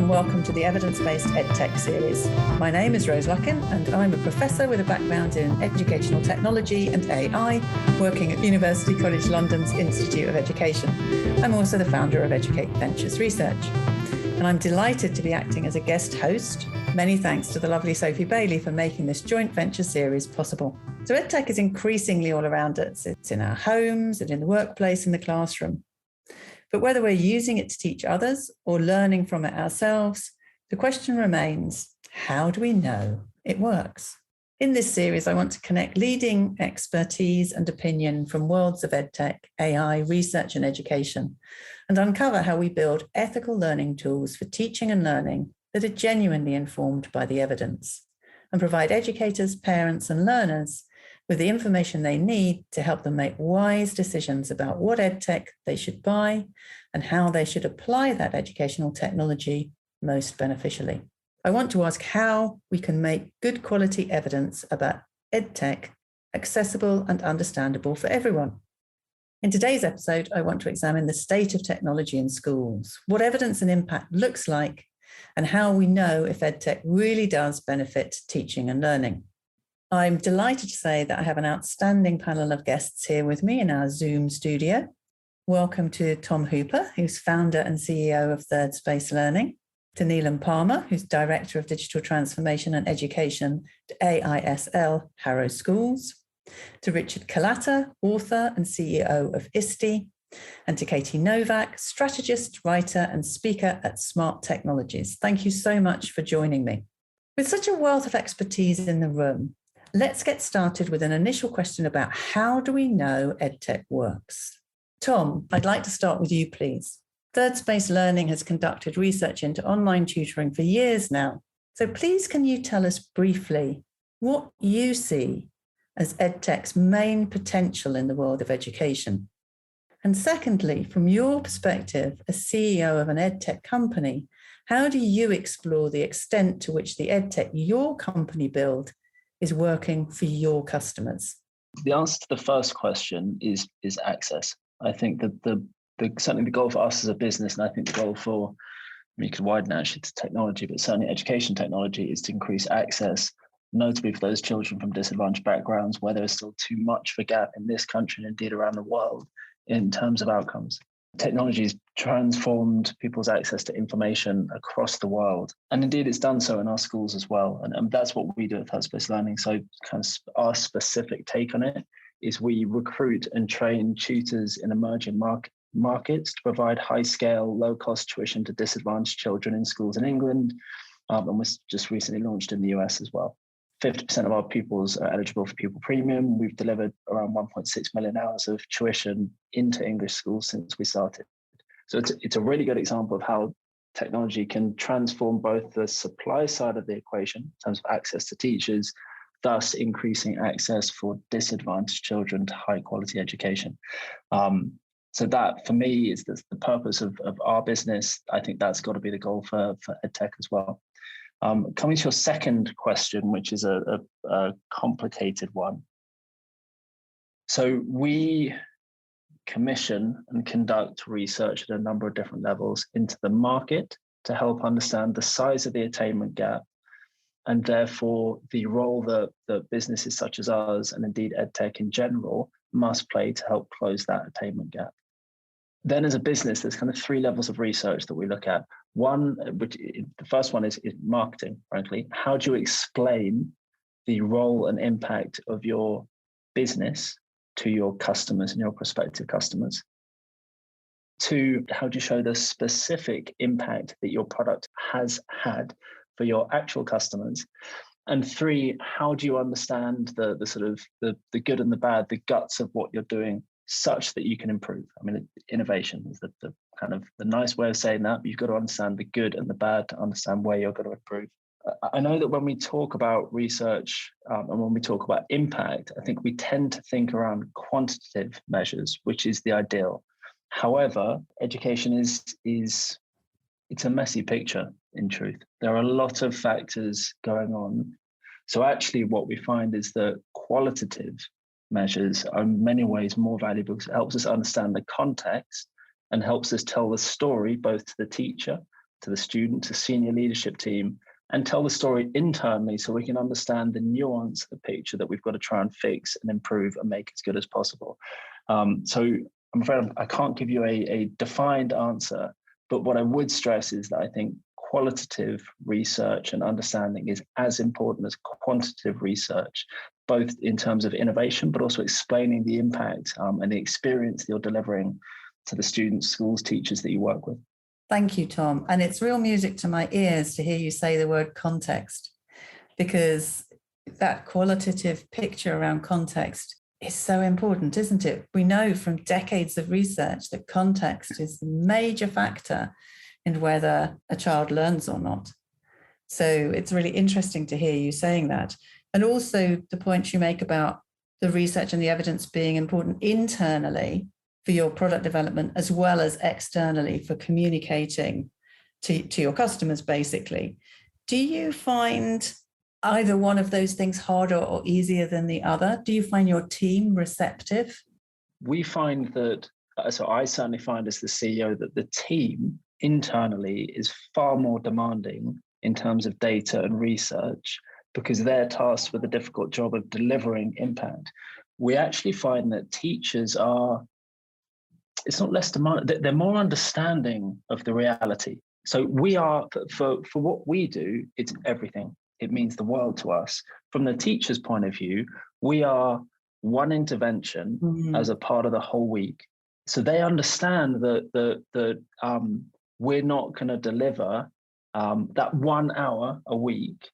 and welcome to the Evidence-Based EdTech series. My name is Rose Luckin and I'm a professor with a background in educational technology and AI, working at University College London's Institute of Education. I'm also the founder of Educate Ventures Research. And I'm delighted to be acting as a guest host. Many thanks to the lovely Sophie Bailey for making this joint venture series possible. So EdTech is increasingly all around us. It's in our homes and in the workplace and the classroom. But whether we're using it to teach others or learning from it ourselves, the question remains, how do we know it works? In this series, I want to connect leading expertise and opinion from worlds of EdTech, AI, research and education, and uncover how we build ethical learning tools for teaching and learning that are genuinely informed by the evidence, and provide educators, parents and learners with the information they need to help them make wise decisions about what EdTech they should buy and how they should apply that educational technology most beneficially. I want to ask how we can make good quality evidence about EdTech accessible and understandable for everyone. In today's episode, I want to examine the state of technology in schools, what evidence and impact looks like, and how we know if EdTech really does benefit teaching and learning. I'm delighted to say that I have an outstanding panel of guests here with me in our Zoom studio. Welcome to Tom Hooper, who's founder and CEO of Third Space Learning, to Neelam Parmar, who's Director of Digital Transformation and Education at AISL Harrow Schools, to Richard Culatta, author and CEO of ISTE, and to Katie Novak, strategist, writer and speaker at Smart Technologies. Thank you so much for joining me. With such a wealth of expertise in the room, let's get started with an initial question about how do we know EdTech works? Tom, I'd like to start with you, please. Third Space Learning has conducted research into online tutoring for years now. So please, can you tell us briefly what you see as EdTech's main potential in the world of education? And secondly, from your perspective as CEO of an EdTech company, how do you explore the extent to which the EdTech your company build is working for your customers? The answer to the first question is access. I think that certainly the goal for us as a business, and I think the goal for, you could widen actually to technology, but certainly education technology, is to increase access, notably for those children from disadvantaged backgrounds where there is still too much of a gap in this country and indeed around the world in terms of outcomes. Technology has transformed people's access to information across the world. And indeed, it's done so in our schools as well. And that's what we do at Third Space Learning. So kind of our specific take on it is we recruit and train tutors in emerging markets to provide high-scale, low-cost tuition to disadvantaged children in schools in England. And was just recently launched in the US as well. 50% of our pupils are eligible for pupil premium. We've delivered around 1.6 million hours of tuition into English schools since we started. So it's a really good example of how technology can transform both the supply side of the equation in terms of access to teachers, thus increasing access for disadvantaged children to high quality education. So that, for me, is the purpose of our business. I think that's got to be the goal for EdTech as well. Coming to your second question, which is a complicated one. So we commission and conduct research at a number of different levels into the market to help understand the size of the attainment gap, and therefore the role that businesses such as ours, and indeed EdTech in general, must play to help close that attainment gap. Then as a business, there's kind of three levels of research that we look at. One, the first one is marketing, frankly. How do you explain the role and impact of your business to your customers and your prospective customers? Two, how do you show the specific impact that your product has had for your actual customers? And three, how do you understand the sort of the good and the bad, the guts of what you're doing, such that you can improve? I mean, innovation is the kind of the nice way of saying that, but you've got to understand the good and the bad to understand where you're going to improve. I know that when we talk about research and when we talk about impact, I think we tend to think around quantitative measures, which is the ideal. However, education it's a messy picture, in truth. There are a lot of factors going on. So actually what we find is that qualitative measures are in many ways more valuable because it helps us understand the context and helps us tell the story both to the teacher to the student, to senior leadership team, and tell the story internally so we can understand the nuance of the picture that we've got to try and fix and improve and make as good as possible. So I'm afraid I can't give you a defined answer, but what I would stress is that I think qualitative research and understanding is as important as quantitative research, both in terms of innovation, but also explaining the impact and the experience that you're delivering to the students, schools, teachers that you work with. Thank you, Tom. And it's real music to my ears to hear you say the word context, because that qualitative picture around context is so important, isn't it? We know from decades of research that context is the major factor in whether a child learns or not. So it's really interesting to hear you saying that. And also the points you make about the research and the evidence being important internally for your product development, as well as externally for communicating to your customers, basically. Do you find either one of those things harder or easier than the other? Do you find your team receptive? We find that, so I certainly find as the CEO, that the team internally is far more demanding in terms of data and research, because they're tasked with the difficult job of delivering impact. We actually find that teachers are, it's not less demand, they're more understanding of the reality. So we are, for what we do, it's everything. It means the world to us. From the teacher's point of view, we are one intervention as a part of the whole week. So they understand that we're not going to deliver that 1 hour a week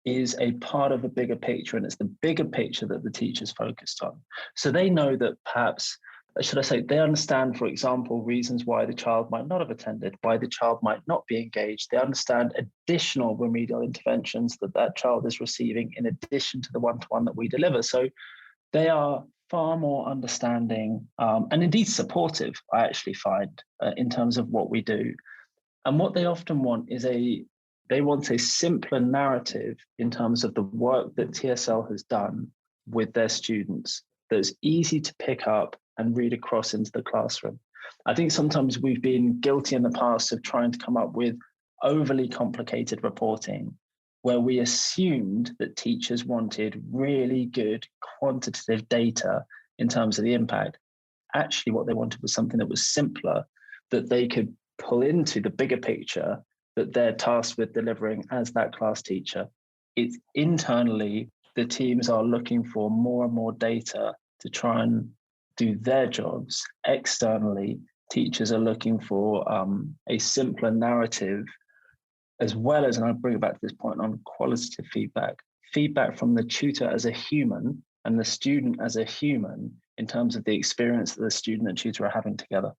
is a part of a bigger picture, and it's the bigger picture that the teacher's focused on. So they know that perhaps, should I say, they understand, for example, reasons why the child might not have attended, why the child might not be engaged. They understand additional remedial interventions that that child is receiving in addition to the one-to-one that we deliver. So they are far more understanding and indeed supportive, I actually find, in terms of what we do. And what they often want is they want a simpler narrative in terms of the work that TSL has done with their students that's easy to pick up and read across into the classroom. I think sometimes we've been guilty in the past of trying to come up with overly complicated reporting, where we assumed that teachers wanted really good quantitative data in terms of the impact. Actually, what they wanted was something that was simpler, that they could pull into the bigger picture that they're tasked with delivering as that class teacher. It's internally, the teams are looking for more and more data to try and do their jobs. Externally, teachers are looking for a simpler narrative, as well as, and I'll bring it back to this point on qualitative feedback from the tutor as a human and the student as a human in terms of the experience that the student and tutor are having together.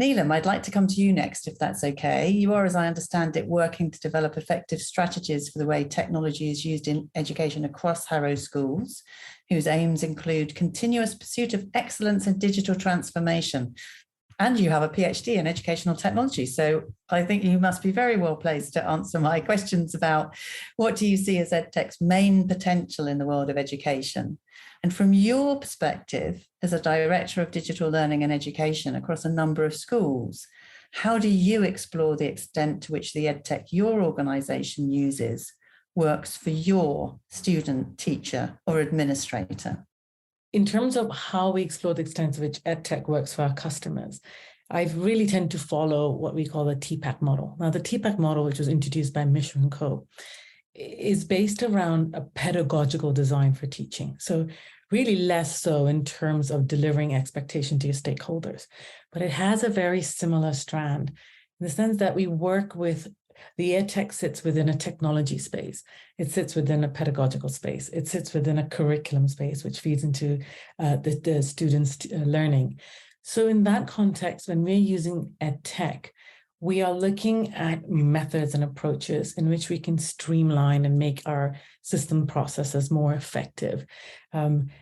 Neelam, I'd like to come to you next, if that's okay. You are, as I understand it, working to develop effective strategies for the way technology is used in education across Harrow schools, whose aims include continuous pursuit of excellence in digital transformation. And you have a PhD in educational technology. So I think you must be very well placed to answer my questions about what do you see as EdTech's main potential in the world of education? And from your perspective, as a director of digital learning and education across a number of schools, how do you explore the extent to which the EdTech your organization uses works for your student, teacher, or administrator? In terms of how we explore the extent to which EdTech works for our customers, I really tend to follow what we call the TPAC model. Now, the TPAC model, which was introduced by Mishra and Co., is based around a pedagogical design for teaching. So really less so in terms of delivering expectation to your stakeholders. But it has a very similar strand in the sense that we work with the EdTech sits within a technology space. It sits within a pedagogical space. It sits within a curriculum space, which feeds into the students' learning. So in that context, when we're using EdTech, we are looking at methods and approaches in which we can streamline and make our system processes more effective.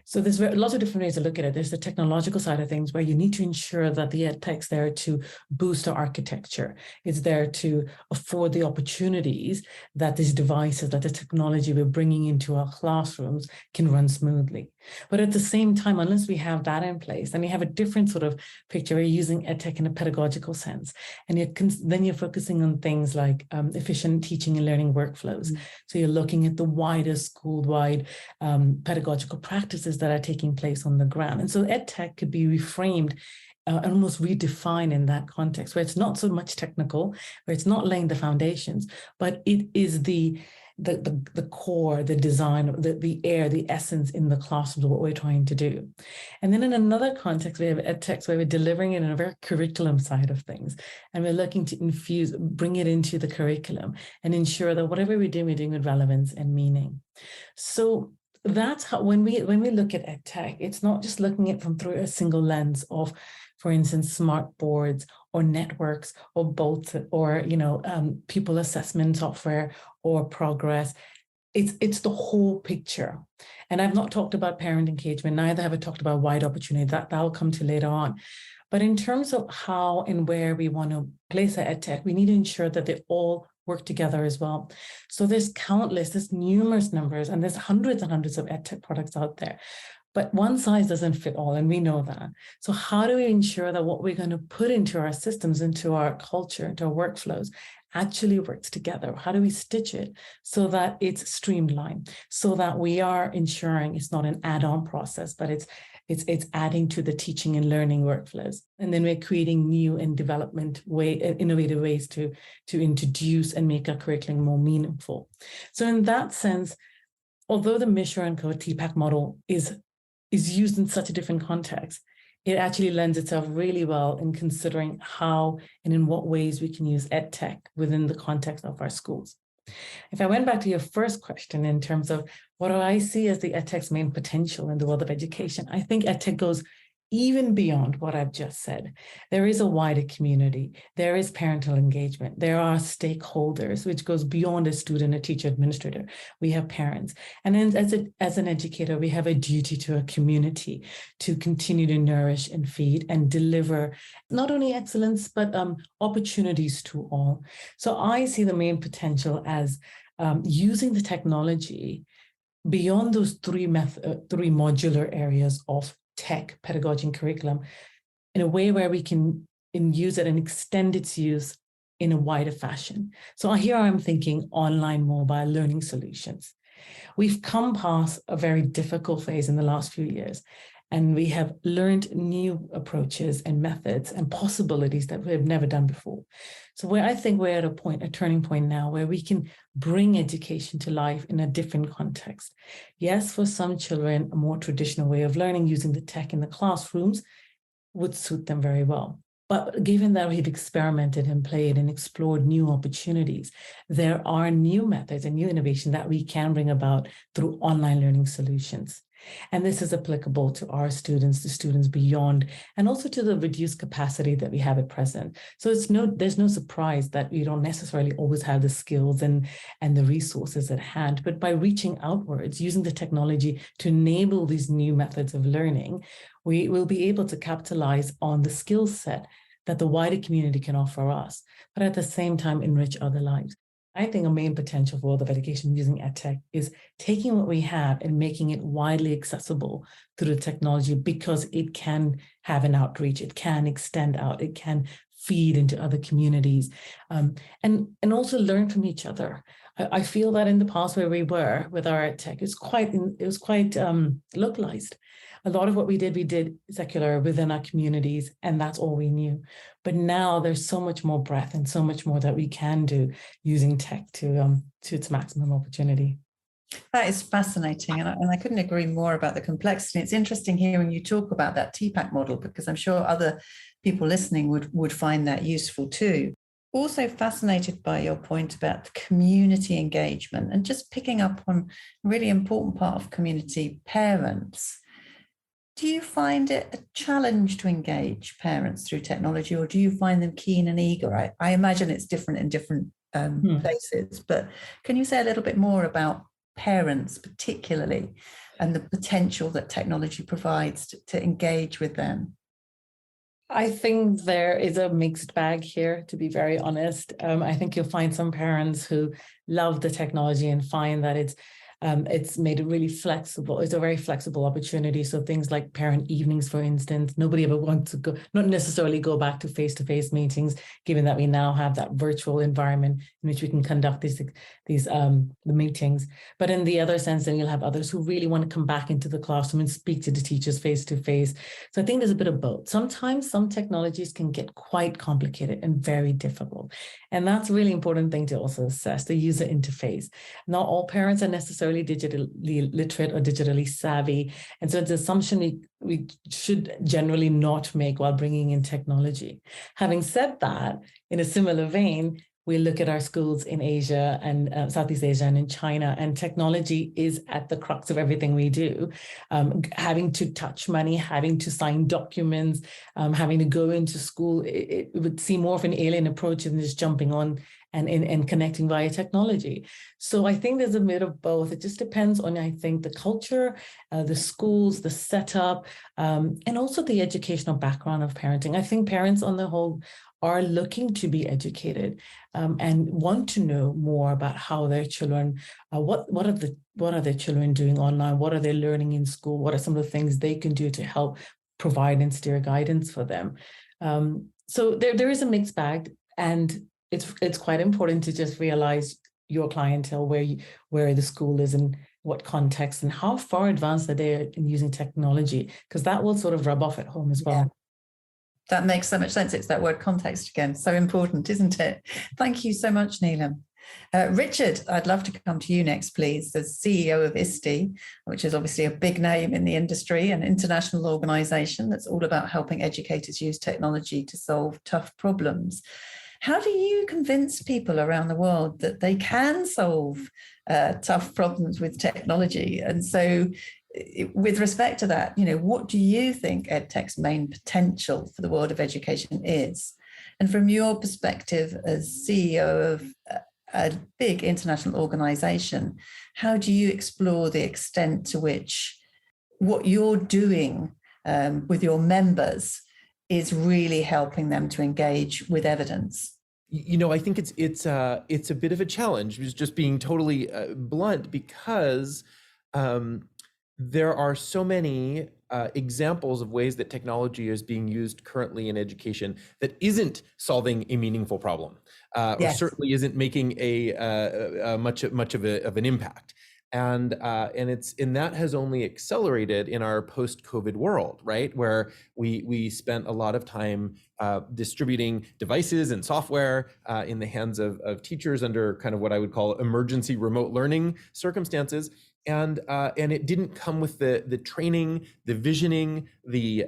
So there's lots of different ways to look at it. There's the technological side of things where you need to ensure that the EdTech's there to boost our architecture. It's there to afford the opportunities that these devices, that the technology we're bringing into our classrooms can run smoothly. But at the same time, unless we have that in place, then we have a different sort of picture. We're using EdTech in a pedagogical sense. And then you're focusing on things like efficient teaching and learning workflows. So you're looking at the wider school-wide pedagogical practices that are taking place on the ground. And so EdTech could be reframed and almost redefined in that context, where it's not so much technical, where it's not laying the foundations, but it is the core, the design, the essence in the classroom of what we're trying to do. And then in another context, we have EdTech where we're delivering it in a very curriculum side of things. And we're looking to bring it into the curriculum and ensure that whatever we're doing with relevance and meaning. So that's how, when we look at EdTech, it's not just looking at it from through a single lens of, for instance, smart boards or networks or both, or pupil assessment software or progress. It's the whole picture. And I've not talked about parent engagement, neither have I talked about wide opportunity. That'll come to later on. But in terms of how and where we want to place our EdTech, we need to ensure that they all work together as well. So there's numerous numbers, and there's hundreds and hundreds of EdTech products out there. But one size doesn't fit all, and we know that. So how do we ensure that what we're going to put into our systems, into our culture, into our workflows, actually works together? How do we stitch it so that it's streamlined, so that we are ensuring it's not an add-on process, but it's adding to the teaching and learning workflows. And then we're creating new and innovative ways to introduce and make our curriculum more meaningful. So in that sense, although the Mishra & Co. TPACK model is used in such a different context, it actually lends itself really well in considering how and in what ways we can use EdTech within the context of our schools. If I went back to your first question in terms of what do I see as the EdTech's main potential in the world of education, I think EdTech goes even beyond what I've just said. There is a wider community. There is parental engagement. There are stakeholders, which goes beyond a student, a teacher, administrator. We have parents. And then as an educator, we have a duty to a community to continue to nourish and feed and deliver not only excellence, but opportunities to all. So I see the main potential as using the technology beyond those three modular areas of tech, pedagogy, and curriculum in a way where we can use it and extend its use in a wider fashion. So here I'm thinking online mobile learning solutions. We've come past a very difficult phase in the last few years, and we have learned new approaches and methods and possibilities that we've never done before. So where I think we're at a turning point now where we can bring education to life in a different context. Yes, for some children, a more traditional way of learning using the tech in the classrooms would suit them very well. But given that we've experimented and played and explored new opportunities, there are new methods and new innovation that we can bring about through online learning solutions. And this is applicable to our students, to students beyond, and also to the reduced capacity that we have at present. So there's no surprise that we don't necessarily always have the skills and the resources at hand, but by reaching outwards, using the technology to enable these new methods of learning, we will be able to capitalize on the skill set that the wider community can offer us, but at the same time enrich other lives. I think a main potential for world of education using EdTech is taking what we have and making it widely accessible through the technology, because it can have an outreach, it can extend out, it can feed into other communities, and also learn from each other. I feel that in the past where we were with our EdTech, it was quite localized. A lot of what we did secular within our communities, and that's all we knew. But now there's so much more breadth and so much more that we can do using tech to its maximum opportunity. That is fascinating, and I couldn't agree more about the complexity. It's interesting hearing you talk about that TPACK model, because I'm sure other people listening would find that useful too. Also fascinated by your point about community engagement and just picking up on a really important part of community, parents. Do you find it a challenge to engage parents through technology, or do you find them keen and eager? I imagine it's different in different places, but can you say a little bit more about parents particularly, and the potential that technology provides to engage with them? I think there is a mixed bag here, to be very honest. I think you'll find some parents who love the technology and find that it's made it really flexible. It's a very flexible opportunity. So things like parent evenings, for instance, nobody ever wants to go, not necessarily go back to face-to-face meetings, given that we now have that virtual environment in which we can conduct the meetings. But in the other sense, then you'll have others who really want to come back into the classroom and speak to the teachers face-to-face. So I think there's a bit of both. Sometimes some technologies can get quite complicated and very difficult. And that's a really important thing to also assess, the user interface. Not all parents are necessarily digitally literate or digitally savvy. And so it's an assumption we should generally not make while bringing in technology. Having said that, in a similar vein, we look at our schools in Asia and Southeast Asia and in China, and technology is at the crux of everything we do. Having to touch money, having to sign documents, having to go into school, it would seem more of an alien approach than just jumping on and connecting via technology. So I think there's a bit of both. It just depends on, I think, the culture, the schools, the setup, and also the educational background of parenting. I think parents on the whole are looking to be educated and want to know more about how their children, what are their children doing online? What are they learning in school? What are some of the things they can do to help provide and steer guidance for them? So there is a mixed bag, and it's quite important to just realize your clientele, where the school is and what context and how far advanced are they in using technology, because that will sort of rub off at home as well. Yeah. That makes so much sense. It's that word context again. So important, isn't it? Thank you so much, Neelam. Richard, I'd love to come to you next, please. The CEO of ISTE, which is obviously a big name in the industry, an international organization that's all about helping educators use technology to solve tough problems. How do you convince people around the world that they can solve tough problems with technology? And so with respect to that, what do you think EdTech's main potential for the world of education is? And from your perspective as CEO of a big international organization, how do you explore the extent to which what you're doing with your members is really helping them to engage with evidence? I think it's a bit of a challenge, just being totally blunt, because there are so many examples of ways that technology is being used currently in education that isn't solving a meaningful problem, or certainly isn't making a much of an impact. And that has only accelerated in our post-COVID world, right? Where we spent a lot of time distributing devices and software in the hands of teachers under kind of what I would call emergency remote learning circumstances. And it didn't come with the training, the visioning, the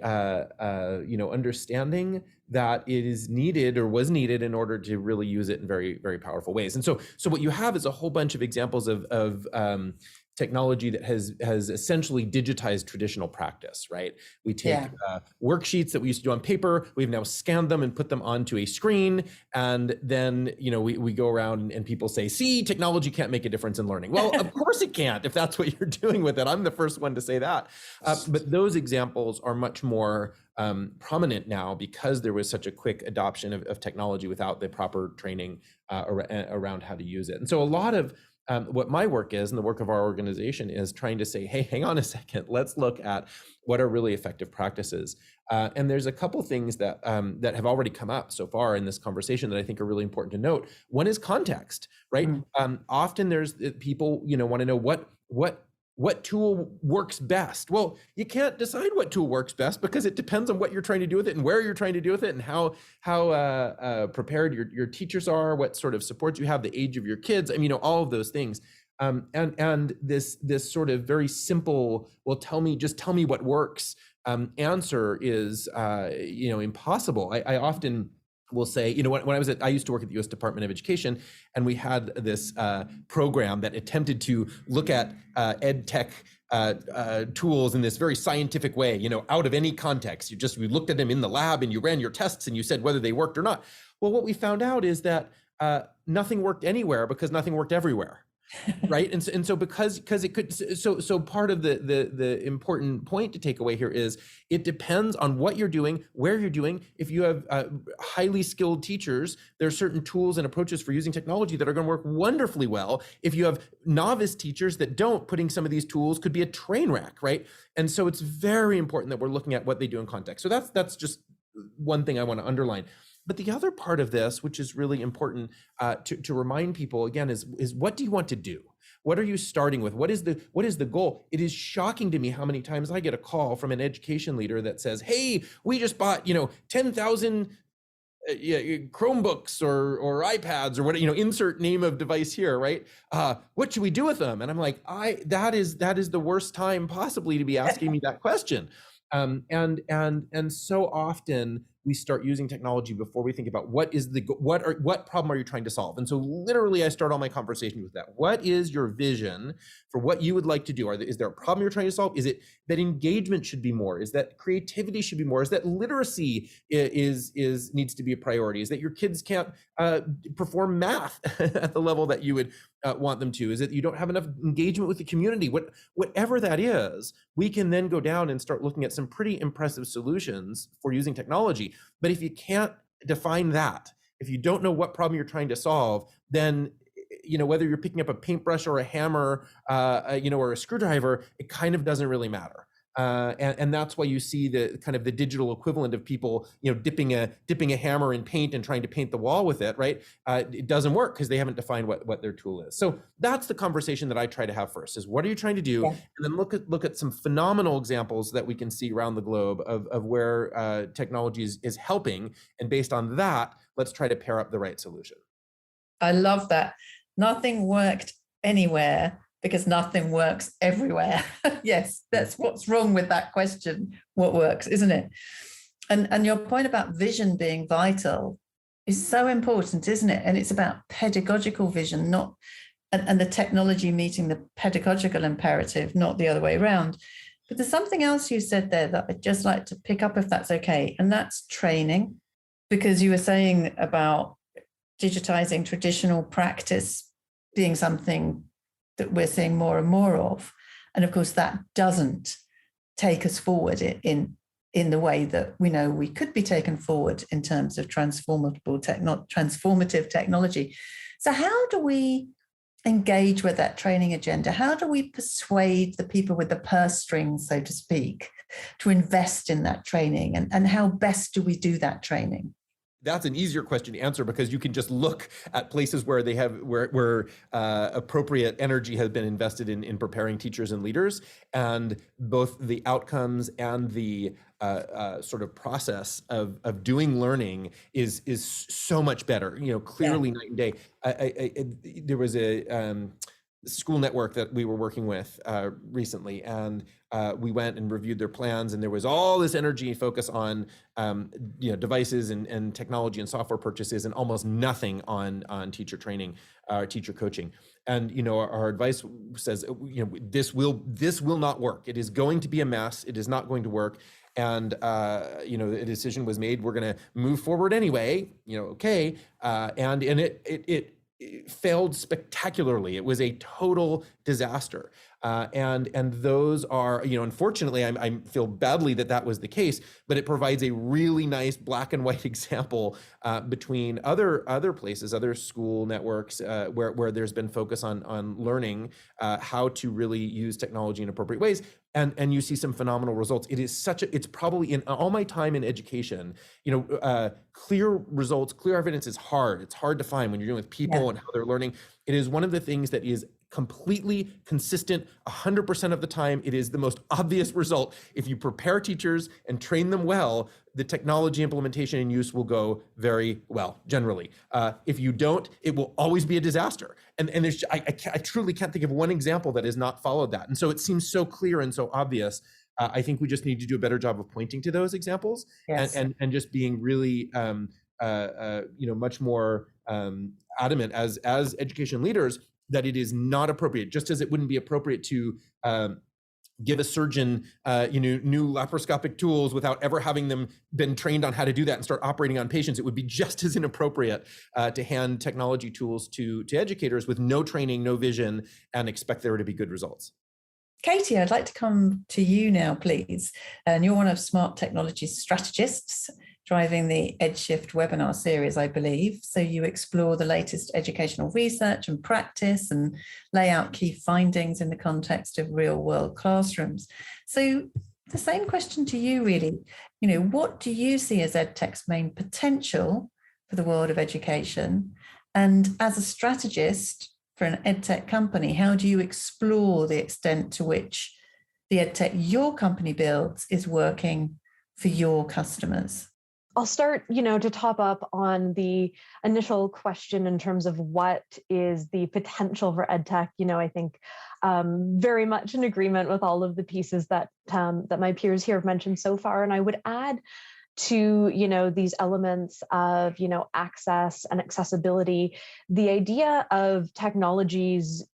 understanding that it is needed or was needed in order to really use it in very, very powerful ways. And so what you have is a whole bunch of examples of technology that has essentially digitized traditional practice, right? We take worksheets that we used to do on paper, we've now scanned them and put them onto a screen, and then we go around and people say, see, technology can't make a difference in learning. Well, of course it can't, if that's what you're doing with it. I'm the first one to say that. But those examples are much more prominent now because there was such a quick adoption of technology without the proper training around how to use it. And so a lot of what my work is, and the work of our organization, is trying to say, hey, hang on a second, let's look at what are really effective practices. And there's a couple things that have already come up so far in this conversation that I think are really important to note. One is context, right? Often there's people, want to know what tool works best. Well, you can't decide what tool works best because it depends on what you're trying to do with it and where you're trying to do with it and how prepared your teachers are, what sort of support you have, the age of your kids. I mean, all of those things. And this sort of very simple, well, just tell me what works answer is, impossible. I often will say, when I used to work at the U.S. Department of Education, and we had this program that attempted to look at EdTech tools in this very scientific way, out of any context. We looked at them in the lab and you ran your tests and you said whether they worked or not. Well, what we found out is that nothing worked anywhere because nothing worked everywhere. Right. And so because it could, so part of the important point to take away here is it depends on what you're doing, where you're doing. If you have highly skilled teachers, there are certain tools and approaches for using technology that are going to work wonderfully well. If you have novice teachers that don't, putting some of these tools could be a train wreck, right? And so it's very important that we're looking at what they do in context. So that's just one thing I want to underline. But the other part of this, which is really important to remind people again, is what do you want to do? What are you starting with? What is the goal? It is shocking to me how many times I get a call from an education leader that says, "Hey, we just bought 10,000 Chromebooks or iPads or what, insert name of device here, right? What should we do with them?" And I'm like, that is the worst time possibly to be asking me that question. And so often we start using technology before we think about what problem are you trying to solve? And so literally I start all my conversation with that. What is your vision for what you would like to do? Is there a problem you're trying to solve? Is it that engagement should be more? Is that creativity should be more? Is that literacy needs to be a priority? Is that your kids can't perform math at the level that you would want them to? Is it you don't have enough engagement with the community? Whatever that is, we can then go down and start looking at some pretty impressive solutions for using technology. But if you can't define that, if you don't know what problem you're trying to solve, then whether you're picking up a paintbrush or a hammer, or a screwdriver, it kind of doesn't really matter. And that's why you see the kind of the digital equivalent of people, dipping a hammer in paint and trying to paint the wall with it, right? It doesn't work because they haven't defined what their tool is. So that's the conversation that I try to have first: is what are you trying to do, and then look at some phenomenal examples that we can see around the globe of where technology is helping, and based on that, let's try to pair up the right solution. I love that. Nothing worked anywhere because nothing works everywhere. Yes, that's what's wrong with that question. What works, isn't it? And your point about vision being vital is so important, isn't it? And it's about pedagogical vision, and the technology meeting the pedagogical imperative, not the other way around. But there's something else you said there that I'd just like to pick up, if that's okay, and that's training, because you were saying about digitizing traditional practice being something that we're seeing more and more of. And of course, that doesn't take us forward in the way that we know we could be taken forward in terms of transformative technology. So how do we engage with that training agenda? How do we persuade the people with the purse strings, so to speak, to invest in that training? And how best do we do that training? That's an easier question to answer, because you can just look at places where they have where appropriate energy has been invested in preparing teachers and leaders, and both the outcomes and the sort of process of doing learning is so much better. Clearly night and day. There was a school network that we were working with recently, and we went and reviewed their plans, and there was all this energy and focus on devices and technology and software purchases, and almost nothing on teacher training, teacher coaching. And our advice says this will not work. It is going to be a mess. It is not going to work. And a decision was made. We're going to move forward anyway. And it failed spectacularly. It was a total disaster. And those are, unfortunately, I feel badly that was the case, but it provides a really nice black and white example between other places, other school networks where there's been focus on learning how to really use technology in appropriate ways. And you see some phenomenal results. It's probably, in all my time in education, clear results, clear evidence is hard. It's hard to find when you're dealing with people and how they're learning. It is one of the things that is completely consistent 100% of the time. It is the most obvious result. If you prepare teachers and train them well, the technology implementation and use will go very well, generally. If you don't, it will always be a disaster. And I truly can't think of one example that has not followed that. And so it seems so clear and so obvious. I think we just need to do a better job of pointing to those examples, and just being really much more adamant as education leaders that it is not appropriate, just as it wouldn't be appropriate to give a surgeon, new laparoscopic tools without ever having them been trained on how to do that and start operating on patients. It would be just as inappropriate to hand technology tools to educators with no training, no vision, and expect there to be good results. Katie, I'd like to come to you now, please. And you're one of Smart Technology's strategists, driving the EdShift webinar series, I believe. So you explore the latest educational research and practice and lay out key findings in the context of real-world classrooms. So the same question to you, really. What do you see as EdTech's main potential for the world of education? And as a strategist for an EdTech company, how do you explore the extent to which the EdTech your company builds is working for your customers? I'll start, to top up on the initial question in terms of what is the potential for EdTech. I think very much in agreement with all of the pieces that my peers here have mentioned so far. And I would add to, these elements of, access and accessibility, the idea of technology's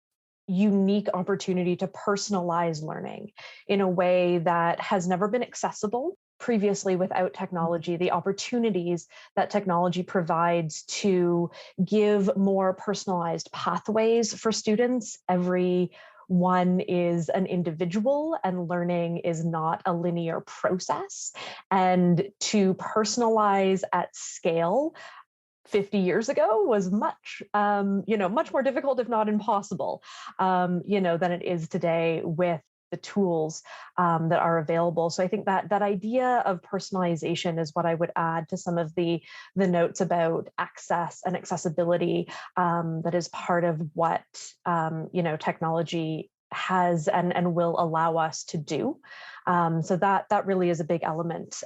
unique opportunity to personalize learning in a way that has never been accessible previously without technology, the opportunities that technology provides to give more personalized pathways for students. Every one is an individual and learning is not a linear process. And to personalize at scale 50 years ago was much more difficult, if not impossible, than it is today with the tools that are available. So I think that idea of personalization is what I would add to some of the notes about access and accessibility that is part of what technology has and will allow us to do. So that really is a big element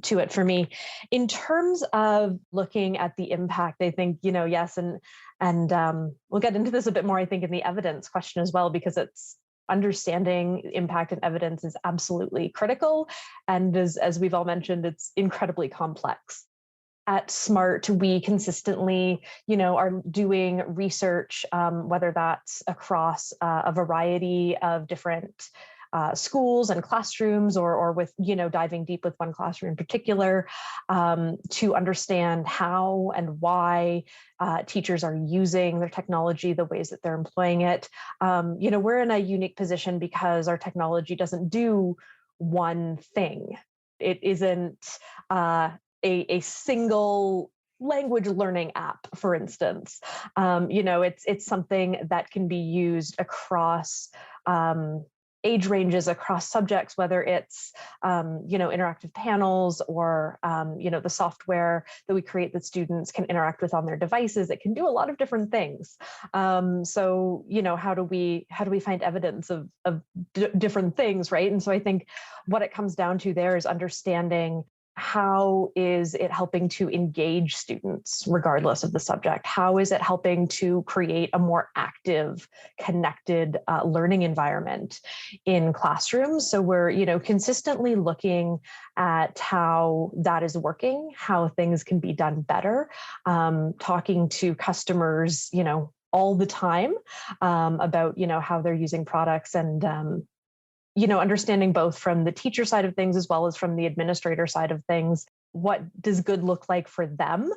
to it for me. In terms of looking at the impact, I think, yes, and we'll get into this a bit more, I think, in the evidence question as well, because it's understanding impact and evidence is absolutely critical. And as we've all mentioned, it's incredibly complex. At SMART, we consistently, are doing research, whether that's across a variety of different schools and classrooms, or with, diving deep with one classroom in particular, to understand how and why teachers are using their technology, the ways that they're employing it. We're in a unique position because our technology doesn't do one thing. It isn't a single language learning app, for instance. It's something that can be used across age ranges, across subjects, whether it's interactive panels or the software that we create that students can interact with on their devices. It can do a lot of different things. So how do we find evidence of different things, right? And so I think what it comes down to there is understanding how is it helping to engage students regardless of the subject? How is it helping to create a more active, connected learning environment in classrooms? So we're, consistently looking at how that is working, how things can be done better, talking to customers, all the time about, how they're using products and, understanding both from the teacher side of things as well as from the administrator side of things, what does good look like for them,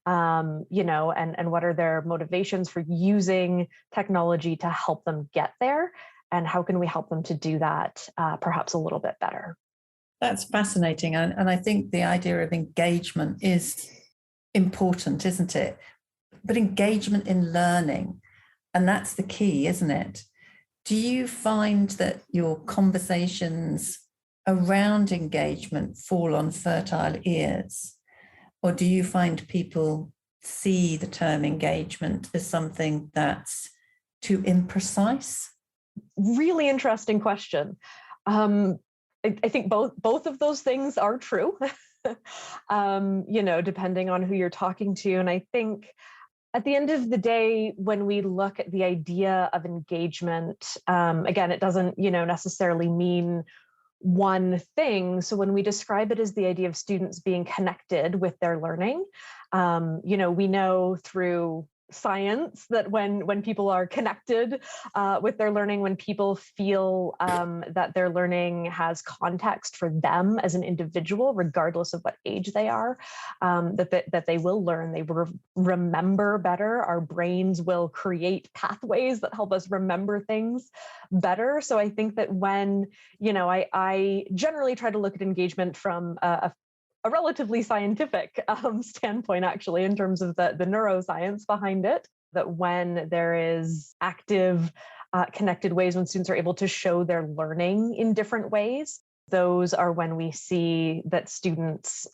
and what are their motivations for using technology to help them get there, and how can we help them to do that perhaps a little bit better. That's fascinating. And I think the idea of engagement is important, isn't it? But engagement in learning, and that's the key, isn't it? Do you find that your conversations around engagement fall on fertile ears? Or do you find people see the term engagement as something that's too imprecise? Really interesting question. I think both of those things are true, depending on who you're talking to. And I think at the end of the day, when we look at the idea of engagement, again, it doesn't, necessarily mean one thing. So when we describe it as the idea of students being connected with their learning, we know through science that when people are connected with their learning, when people feel that their learning has context for them as an individual, regardless of what age they are, that they will learn, they remember better. Our brains will create pathways that help us remember things better. So I think that when, I generally try to look at engagement from a relatively scientific standpoint, actually, in terms of the neuroscience behind it, that when there is active, connected ways, when students are able to show their learning in different ways, those are when we see that students,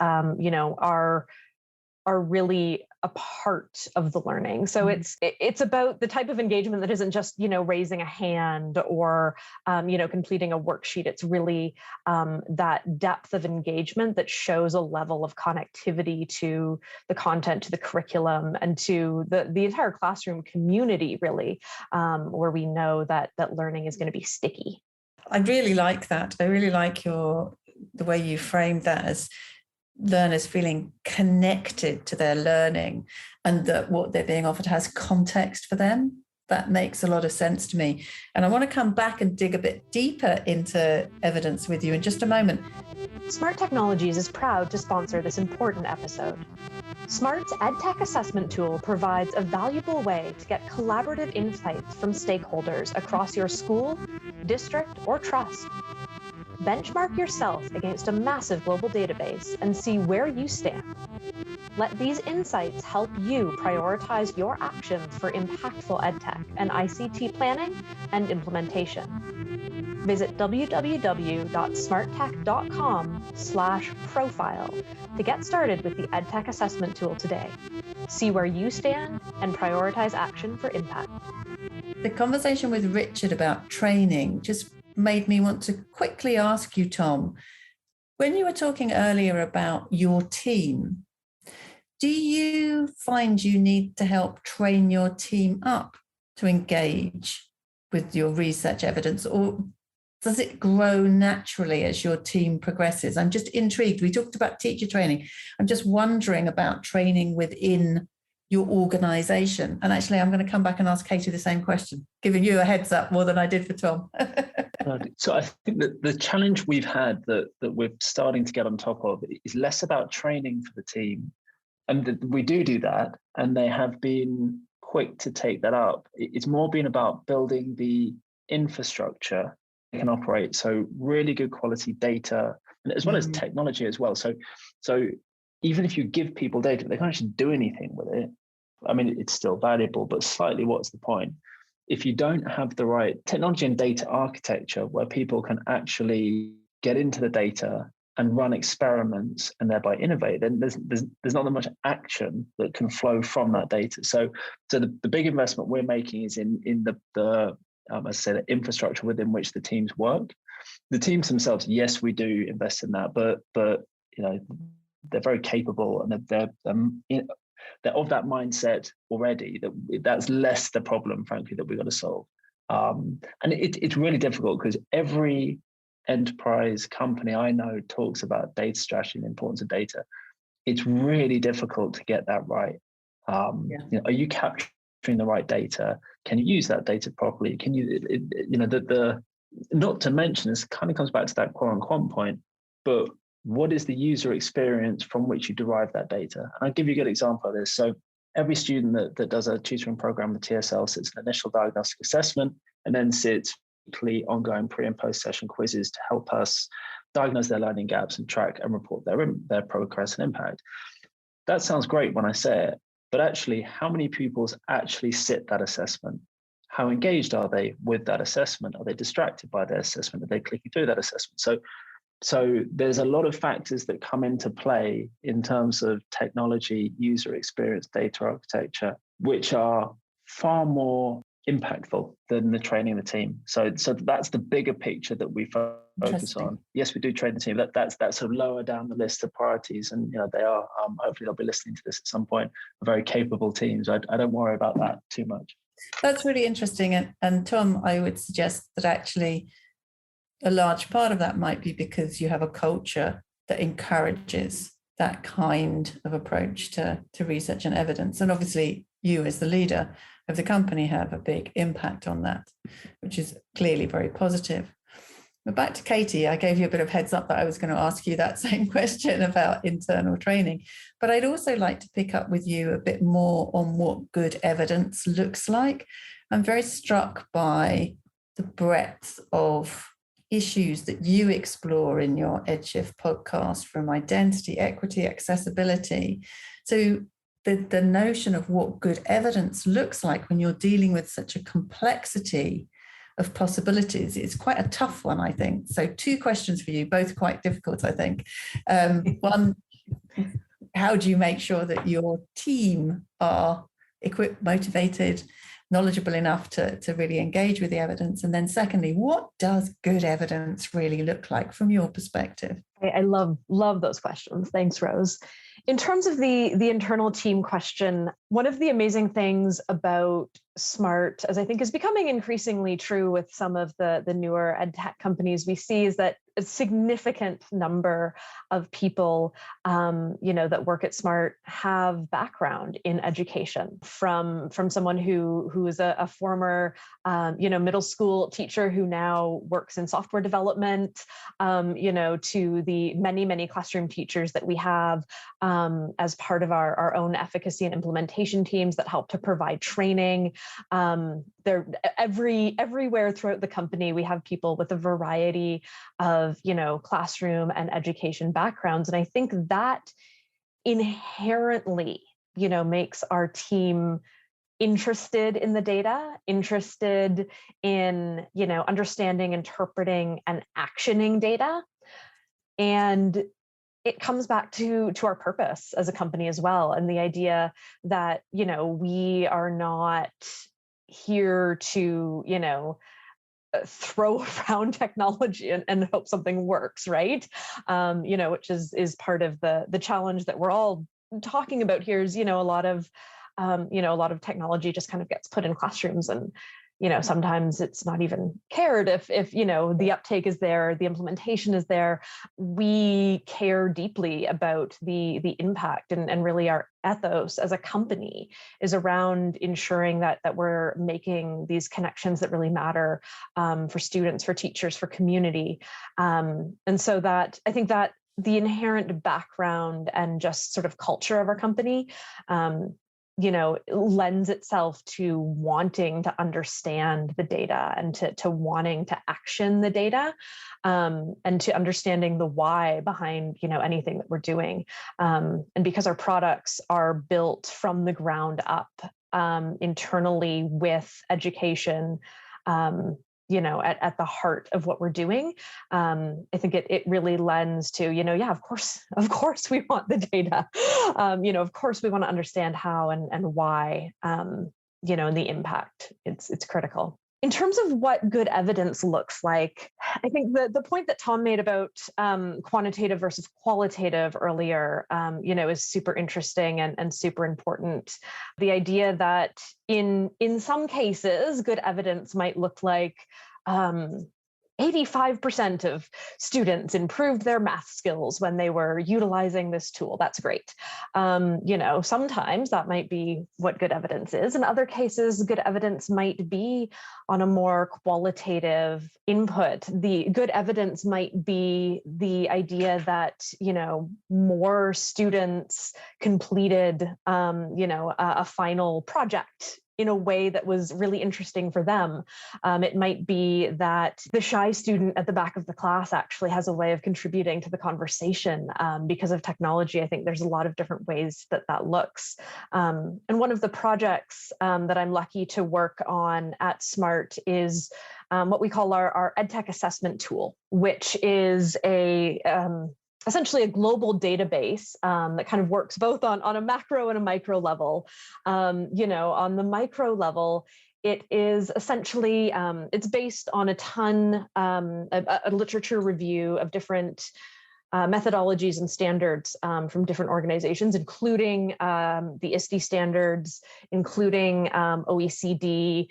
are really a part of the learning. So it's about the type of engagement that isn't just, raising a hand or, completing a worksheet. It's really that depth of engagement that shows a level of connectivity to the content, to the curriculum, and to the entire classroom community, really, where we know that learning is going to be sticky. I really like that. I really like the way you framed that as learners feeling connected to their learning and that what they're being offered has context for them. That makes a lot of sense to me. And I want to come back and dig a bit deeper into evidence with you in just a moment. Smart Technologies is proud to sponsor this important episode. Smart's EdTech assessment tool provides a valuable way to get collaborative insights from stakeholders across your school, district, or trust. Benchmark yourself against a massive global database and see where you stand. Let these insights help you prioritize your actions for impactful EdTech and ICT planning and implementation. Visit www.smarttech.com/profile to get started with the EdTech assessment tool today. See where you stand and prioritize action for impact. The conversation with Richard about training just made me want to quickly ask you, Tom, when you were talking earlier about your team, do you find you need to help train your team up to engage with your research evidence, or does it grow naturally as your team progresses? I'm just intrigued. We talked about teacher training. I'm just wondering about training within your organization. And actually, I'm going to come back and ask Katie the same question, giving you a heads up more than I did for Tom. So I think that the challenge we've had that we're starting to get on top of is less about training for the team. And we do that, and they have been quick to take that up. It's more been about building the infrastructure that can operate. So really good quality data, and as well as technology as well. So even if you give people data, they can't actually do anything with it. I mean, it's still valuable, but slightly what's the point? If you don't have the right technology and data architecture where people can actually get into the data and run experiments and thereby innovate, then there's not that much action that can flow from that data. So the big investment we're making is in the as I said, the infrastructure within which the teams work. The teams themselves, yes, we do invest in that, but they're very capable and they're of that mindset already. That's less the problem, frankly, that we've got to solve. And it's really difficult because every enterprise company I know talks about data strategy and the importance of data. It's really difficult to get that right. Are you capturing the right data? Can you use that data properly? Can you, not to mention, this kind of comes back to that quote-unquote point, but what is the user experience from which you derive that data? And I'll give you a good example of this. So every student that does a tutoring program with TSL sits an initial diagnostic assessment and then sits weekly ongoing pre and post session quizzes to help us diagnose their learning gaps and track and report their progress and impact. That sounds great when I say it, but actually how many pupils actually sit that assessment? How engaged are they with that assessment? Are they distracted by their assessment? Are they clicking through that assessment? So there's a lot of factors that come into play in terms of technology, user experience, data architecture, which are far more impactful than the training the team. So that's the bigger picture that we focus on. Yes, we do train the team. That's sort of lower down the list of priorities, and they are. Hopefully, they'll be listening to this at some point. Very capable teams. I don't worry about that too much. That's really interesting, and Tom, I would suggest that actually a large part of that might be because you have a culture that encourages that kind of approach to research and evidence. And obviously you as the leader of the company have a big impact on that, which is clearly very positive. But back to Katie, I gave you a bit of heads up that I was going to ask you that same question about internal training, but I'd also like to pick up with you a bit more on what good evidence looks like. I'm very struck by the breadth of issues that you explore in your EdShift podcast, from identity, equity, accessibility. So the notion of what good evidence looks like when you're dealing with such a complexity of possibilities is quite a tough one, I think. So 2 questions for you, both quite difficult, I think. One, how do you make sure that your team are equipped, motivated, knowledgeable enough to really engage with the evidence? And then secondly, what does good evidence really look like from your perspective? I love those questions. Thanks, Rose. In terms of the internal team question, one of the amazing things about SMART, as I think is becoming increasingly true with some of the newer EdTech companies we see, is that a significant number of people, that work at SMART have background in education, from someone who is a former, middle school teacher who now works in software development, to the many classroom teachers that we have as part of our own efficacy and implementation teams that help to provide training. They're everywhere throughout the company. We have people with a variety of, classroom and education backgrounds. And I think that inherently, makes our team interested in the data, interested in, understanding, interpreting, and actioning data. And it comes back to our purpose as a company as well. And the idea that, we are not here to, throw around technology and hope something works, right? Which is part of the challenge that we're all talking about here is, a lot of technology just kind of gets put in classrooms, and sometimes it's not even cared if the uptake is there, the implementation is there. We care deeply about the impact, and really our ethos as a company is around ensuring that we're making these connections that really matter for students, for teachers, for community. And so that I think that the inherent background and just sort of culture of our company lends itself to wanting to understand the data and to wanting to action the data, and to understanding the why behind, anything that we're doing. And because our products are built from the ground up, internally with education, at the heart of what we're doing. I think it really lends to, of course we want the data. Of course we want to understand how and why, and the impact. It's critical. In terms of what good evidence looks like, I think the point that Tom made about quantitative versus qualitative earlier, is super interesting and super important. The idea that in some cases, good evidence might look like 85% of students improved their math skills when they were utilizing this tool. That's great. Sometimes that might be what good evidence is. In other cases, good evidence might be on a more qualitative input. The good evidence might be the idea that, more students completed, a final project in a way that was really interesting for them. It might be that the shy student at the back of the class actually has a way of contributing to the conversation because of technology. I think there's a lot of different ways that looks. And one of the projects that I'm lucky to work on at SMART is what we call our EdTech assessment tool, which is essentially a global database that kind of works both on a macro and a micro level. On the micro level, it is essentially, it's based on a ton, a literature review of different methodologies and standards from different organizations, including the ISTE standards, including OECD,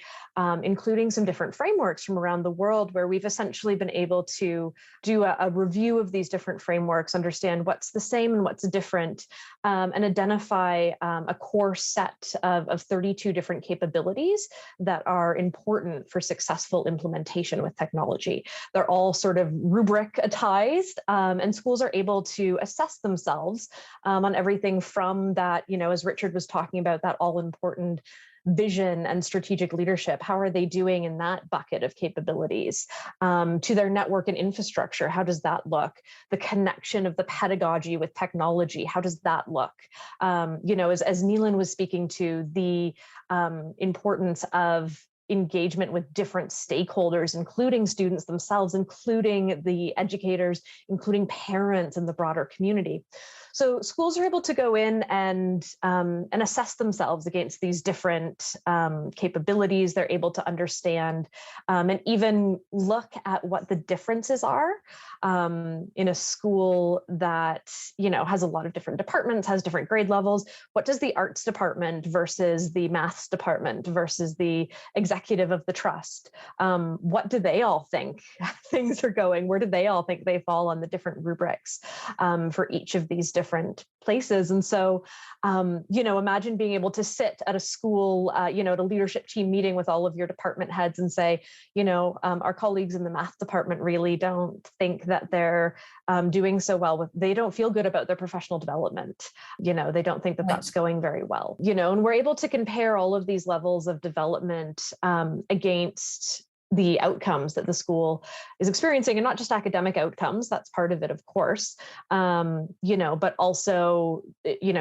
including some different frameworks from around the world, where we've essentially been able to do a review of these different frameworks, understand what's the same and what's different, and identify a core set of 32 different capabilities that are important for successful implementation with technology. They're all sort of rubricatized, and schools are able to assess themselves on everything from that, as Richard was talking about, that all important vision and strategic leadership. How are they doing in that bucket of capabilities? To their network and infrastructure, how does that look? The connection of the pedagogy with technology, how does that look? As Neelam was speaking to, the importance of engagement with different stakeholders, including students themselves, including the educators, including parents and the broader community. So schools are able to go in and assess themselves against these different capabilities. They're able to understand and even look at what the differences are in a school that has a lot of different departments, has different grade levels. What does the arts department versus the maths department versus the executive of the trust? What do they all think things are going? Where do they all think they fall on the different rubrics for each of these different places? And so, imagine being able to sit at a school, at a leadership team meeting with all of your department heads and say, our colleagues in the math department really don't think that they're doing so well they don't feel good about their professional development. They don't think that that's going very well, and we're able to compare all of these levels of development against the outcomes that the school is experiencing, and not just academic outcomes, that's part of it, of course, but also,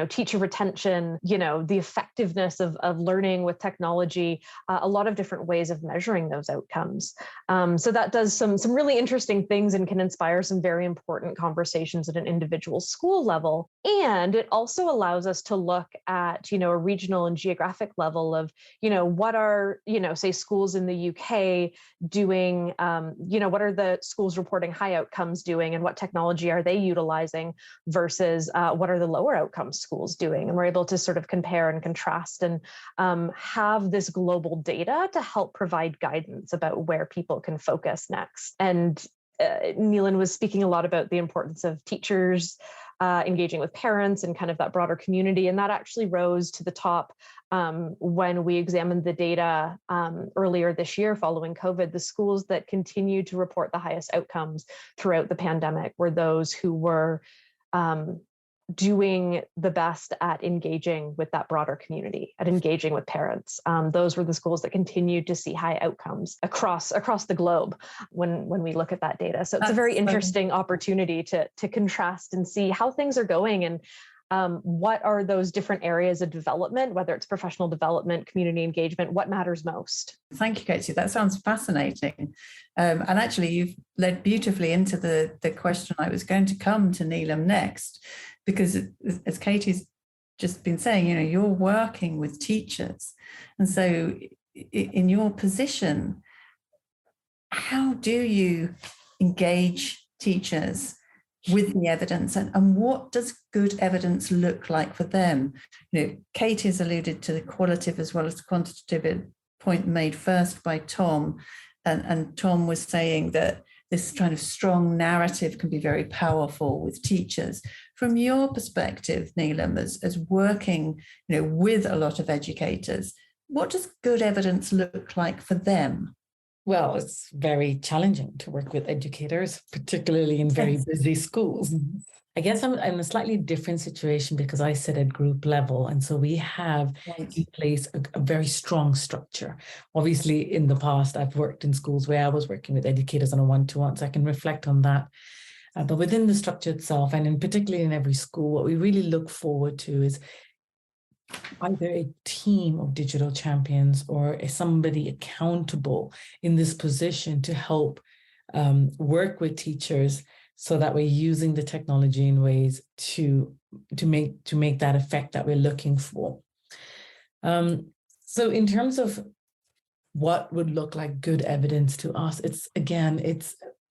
teacher retention, the effectiveness of learning with technology, a lot of different ways of measuring those outcomes. So that does some really interesting things and can inspire some very important conversations at an individual school level. And it also allows us to look at, a regional and geographic level of, what are, say schools in the UK doing, what are the schools reporting high outcomes doing, and what technology are they utilizing versus what are the lower outcome schools doing? And we're able to sort of compare and contrast and have this global data to help provide guidance about where people can focus next. And Neelam was speaking a lot about the importance of teachers engaging with parents and kind of that broader community. And that actually rose to the top when we examined the data earlier this year following COVID. The schools that continued to report the highest outcomes throughout the pandemic were those who were doing the best at engaging with that broader community, at engaging with parents. Those were the schools that continued to see high outcomes across the globe when we look at that data. So it's a very interesting opportunity to contrast and see how things are going and what are those different areas of development, whether it's professional development, community engagement, what matters most. Thank you, Katie. That sounds fascinating. And actually, you've led beautifully into the question I was going to come to Neelam next, because as Katie's just been saying, you're working with teachers. And so in your position, how do you engage teachers with the evidence, and what does good evidence look like for them? Katie has alluded to the qualitative as well as the quantitative point made first by Tom, and Tom was saying that this kind of strong narrative can be very powerful with teachers. From your perspective, Neelam, as working with a lot of educators, what does good evidence look like for them? Well, it's very challenging to work with educators, particularly in very busy schools. I guess I'm in a slightly different situation because I sit at group level. And so we have in place a very strong structure. Obviously, in the past, I've worked in schools where I was working with educators on a one-to-one, so I can reflect on that. But within the structure itself, and particularly in every school, what we really look forward to is either a team of digital champions or somebody accountable in this position to help work with teachers so that we're using the technology in ways to make that effect that we're looking for. So in terms of what would look like good evidence to us, it's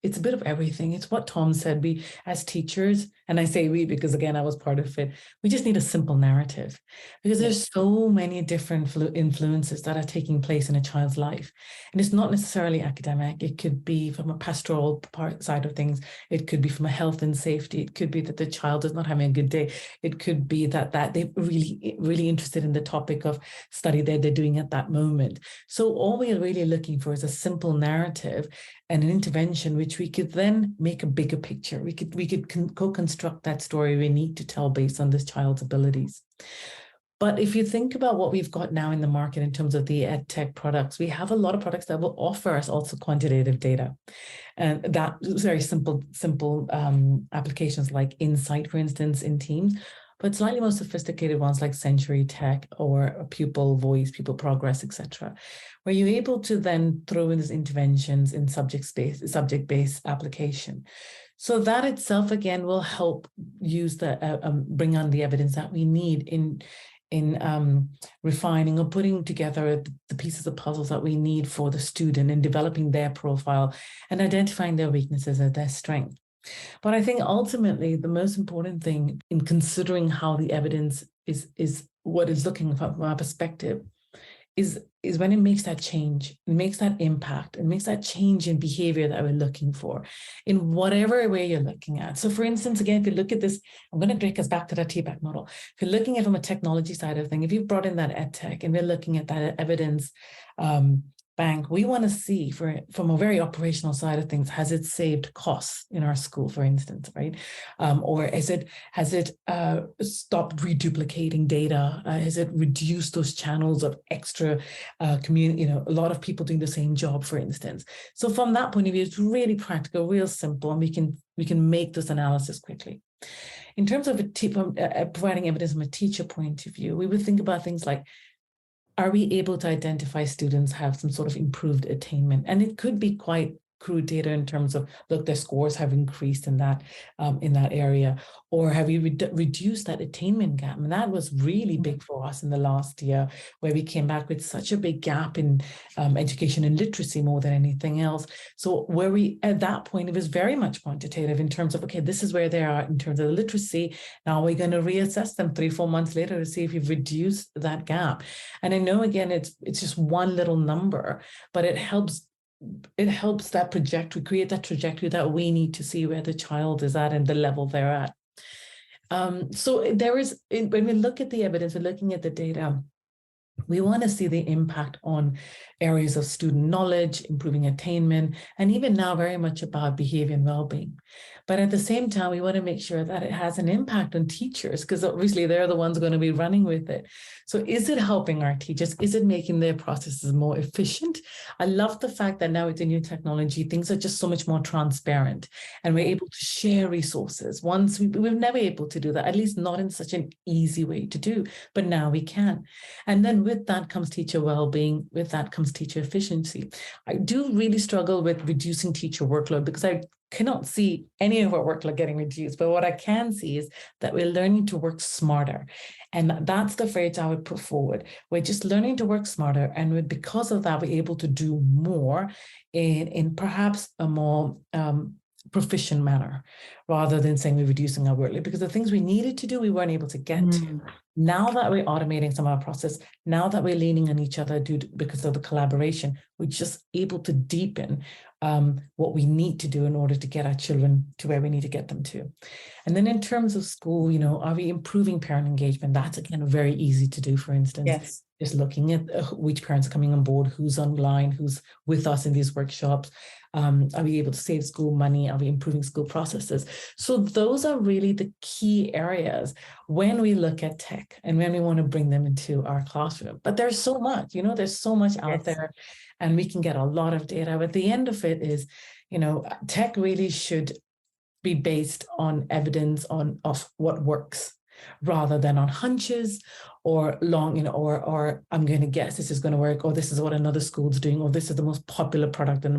it's a bit of everything. It's what Tom said. We, as teachers, and I say we because, again, I was part of it, we just need a simple narrative, because there's so many different influences that are taking place in a child's life. And it's not necessarily academic. It could be from a pastoral side of things. It could be from a health and safety. It could be that the child is not having a good day. It could be that they're really interested in the topic of study that they're doing at that moment. So all we are really looking for is a simple narrative and an intervention which we could then make a bigger picture. We could co-construct that story we need to tell based on this child's abilities. But if you think about what we've got now in the market in terms of the EdTech products, we have a lot of products that will offer us also quantitative data. And that very simple applications like Insight, for instance, in Teams, but slightly more sophisticated ones like Century Tech or Pupil Voice, Pupil Progress, etc., where you're able to then throw in these interventions in subject-based application. So that itself, again, will help use bring on the evidence that we need in refining or putting together the pieces of puzzles that we need for the student in developing their profile and identifying their weaknesses and their strengths. But I think ultimately the most important thing in considering how the evidence is what is looking from our perspective is when it makes that change, it makes that impact, it makes that change in behavior that we're looking for in whatever way you're looking at. So for instance, again, if you look at this, I'm going to take us back to that TPAC model. If you're looking at it from a technology side of thing, if you've brought in that EdTech and we're looking at that evidence bank, we want to see from a very operational side of things, has it saved costs in our school, for instance, right? Or has it stopped reduplicating data? Has it reduced those channels of extra community, a lot of people doing the same job, for instance? So from that point of view, it's really practical, real simple, and we can make this analysis quickly. In terms of providing evidence from a teacher point of view, we would think about things like, are we able to identify students have some sort of improved attainment? And it could be quite crude data in terms of, look, their scores have increased in that area, or have we reduced that attainment gap? And that was really big for us in the last year, where we came back with such a big gap in education and literacy more than anything else. So where we, at that point, it was very much quantitative in terms of, okay, this is where they are in terms of the literacy. Now we're going to reassess them 3-4 months later to see if you've reduced that gap. And I know, again, it's just one little number, but it helps that trajectory, create that trajectory that we need to see where the child is at and the level they're at. So there is, when we look at the evidence, we're looking at the data, we want to see the impact on areas of student knowledge, improving attainment, and even now very much about behavior and well-being. But at the same time, we want to make sure that it has an impact on teachers, because obviously they're the ones going to be running with it. So is it helping our teachers? Is it making their processes more efficient? I love the fact that now with the new technology, things are just so much more transparent, and we're able to share resources. Once we were never able to do that, at least not in such an easy way to do, but now we can. And then with that comes teacher well-being, with that comes teacher efficiency. I do really struggle with reducing teacher workload, because I cannot see any of our workload getting reduced. But what I can see is that we're learning to work smarter. And that's the phrase I would put forward. We're just learning to work smarter. And because of that, we're able to do more in perhaps a more proficient manner, rather than saying we're reducing our workload, because the things we needed to do, we weren't able to get to. Now that we're automating some of our process, now that we're leaning on each other because of the collaboration, we're just able to deepen what we need to do in order to get our children to where we need to get them to. And then in terms of school, are we improving parent engagement? That's, again, very easy to do, for instance. Yes. Just looking at which parents are coming on board, who's online, who's with us in these workshops. Are we able to save school money? Are we improving school processes? So those are really the key areas when we look at tech and when we want to bring them into our classroom. But there's so much, there's so much out there, and we can get a lot of data. But the end of it is, tech really should be based on evidence of what works, rather than on hunches or or I'm going to guess this is going to work, or this is what another school's doing, or this is the most popular product in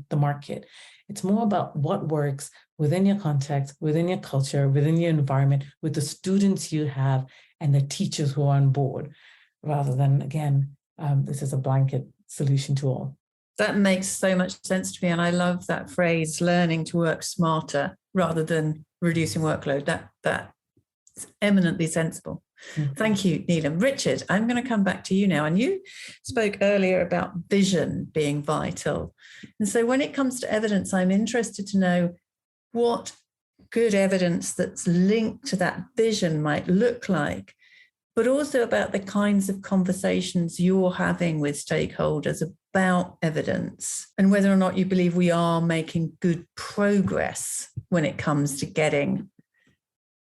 the market. It's more about what works within your context, within your culture, within your environment, with the students you have and the teachers who are on board, rather than, again, this is a blanket solution to all. That makes so much sense to me. And I love that phrase, learning to work smarter rather than reducing workload. That's eminently sensible. Mm-hmm. Thank you, Neelam. Richard, I'm going to come back to you now. And you spoke earlier about vision being vital. And so when it comes to evidence, I'm interested to know what good evidence that's linked to that vision might look like, but also about the kinds of conversations you're having with stakeholders about evidence and whether or not you believe we are making good progress when it comes to getting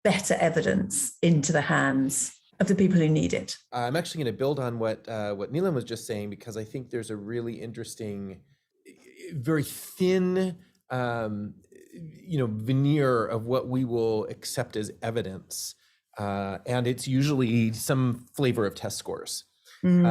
better evidence into the hands of the people who need it. I'm actually going to build on what Neelam was just saying, because I think there's a really interesting, very thin, veneer of what we will accept as evidence. And it's usually some flavor of test scores. And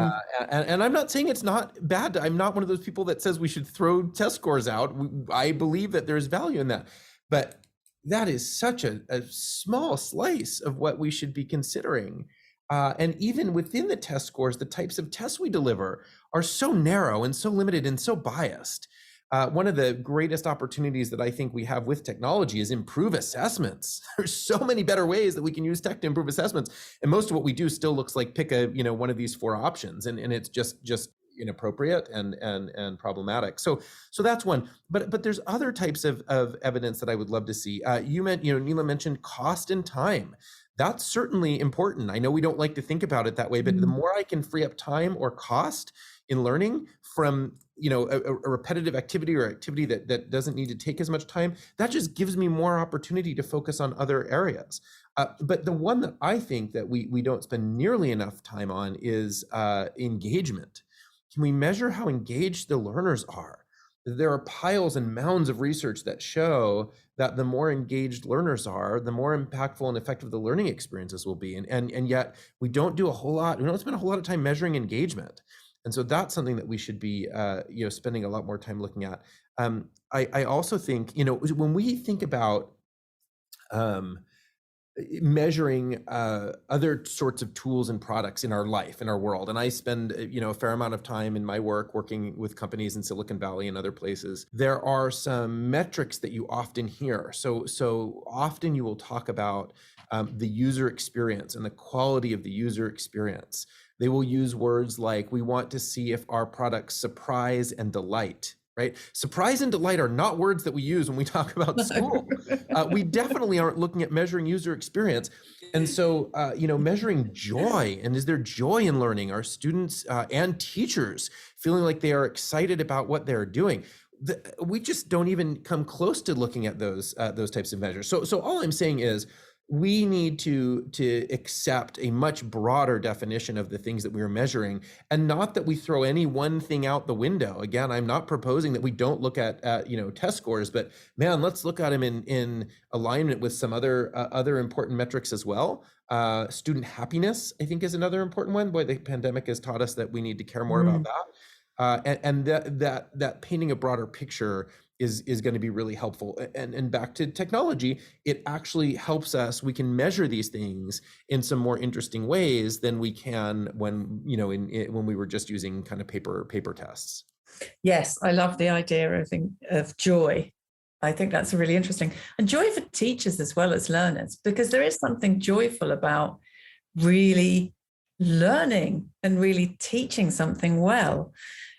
I'm not saying it's not bad. I'm not one of those people that says we should throw test scores out. I believe that there's value in that. But that is such a small slice of what we should be considering. And even within the test scores, the types of tests we deliver are so narrow and so limited and so biased. One of the greatest opportunities that I think we have with technology is improve assessments. There's so many better ways that we can use tech to improve assessments. And most of what we do still looks like pick one of these 4 options. And it's just inappropriate and problematic. So that's one. But there's other types of evidence that I would love to see. Neelam mentioned cost and time. That's certainly important. I know we don't like to think about it that way, but the more I can free up time or cost in learning from a repetitive activity or activity that doesn't need to take as much time, that just gives me more opportunity to focus on other areas. But the one that I think that we don't spend nearly enough time on is engagement. Can we measure how engaged the learners are? There are piles and mounds of research that show that the more engaged learners are, the more impactful and effective the learning experiences will be. And yet we don't do a whole lot. We don't spend a whole lot of time measuring engagement. And so that's something that we should be, spending a lot more time looking at. I also think, when we think about measuring other sorts of tools and products in our life, in our world, and I spend, a fair amount of time in my work working with companies in Silicon Valley and other places, there are some metrics that you often hear. So often you will talk about the user experience and the quality of the user experience. They will use words like, we want to see if our products surprise and delight, right? Surprise and delight are not words that we use when we talk about school. We definitely aren't looking at measuring user experience. And so, measuring joy, and is there joy in learning? Are students and teachers feeling like they are excited about what they're doing? We just don't even come close to looking at those types of measures. So all I'm saying is, we need to accept a much broader definition of the things that we are measuring, and not that we throw any one thing out the window. Again, I'm not proposing that we don't look at test scores, but man, let's look at them in alignment with some other important metrics as well. Student happiness, I think, is another important one. Boy, the pandemic has taught us that we need to care more about that. And that painting a broader picture is going to be really helpful. And back to technology, it actually helps us. We can measure these things in some more interesting ways than we can when we were just using kind of paper tests. Yes, I love the idea of joy. I think that's really interesting. And joy for teachers as well as learners, because there is something joyful about really learning and really teaching something well.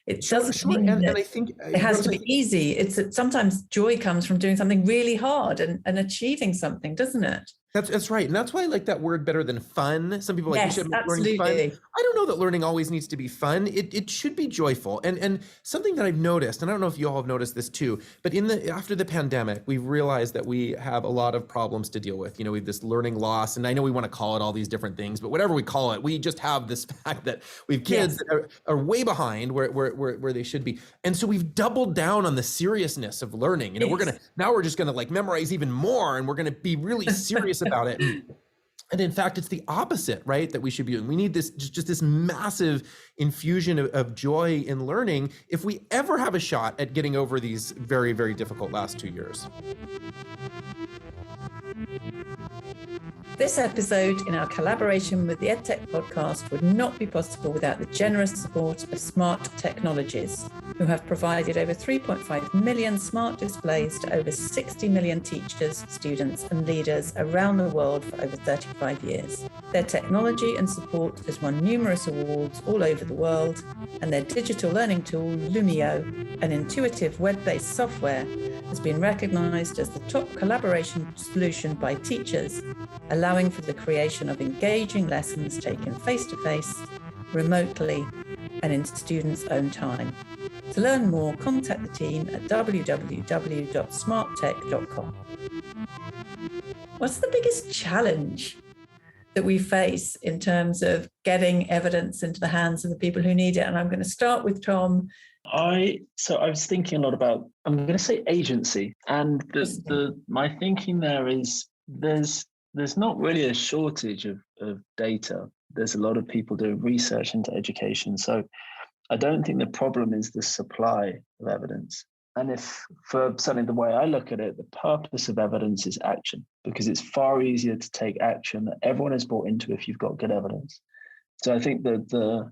It doesn't mean that I think it has to be easy. It's that sometimes joy comes from doing something really hard and achieving something, doesn't it? That's right. And that's why I like that word better than fun. Some people yes, you should make learning fun. I don't know that learning always needs to be fun. It should be joyful. And something that I've noticed, and I don't know if you all have noticed this too, but after the pandemic, we've realized that we have a lot of problems to deal with. We have this learning loss, and I know we want to call it all these different things, but whatever we call it, we just have this fact that we have kids that are way behind where they should be. And so we've doubled down on the seriousness of learning. We're just gonna like memorize even more, and we're gonna be really serious about it. And in fact, it's the opposite, right? That we should be doing. We need this massive infusion of joy in learning if we ever have a shot at getting over these very, very difficult last 2 years. This episode in our collaboration with the Edtech Podcast would not be possible without the generous support of Smart Technologies. who have provided over 3.5 million smart displays to over 60 million teachers, students, and leaders around the world for over 35 years. Their technology and support has won numerous awards all over the world, and their digital learning tool, Lumio, an intuitive web-based software, has been recognized as the top collaboration solution by teachers, allowing for the creation of engaging lessons taken face-to-face, remotely, and in students' own time. To learn more, contact the team at www.smarttech.com. What's the biggest challenge that we face in terms of getting evidence into the hands of the people who need it? And I'm going to start with Tom. I was thinking a lot about, I'm going to say agency, and my thinking there is there's not really a shortage of data. There's a lot of people doing research into education, so I don't think the problem is the supply of evidence. And if, for certainly the way I look at it, the purpose of evidence is action, because it's far easier to take action that everyone is bought into if you've got good evidence. So I think that the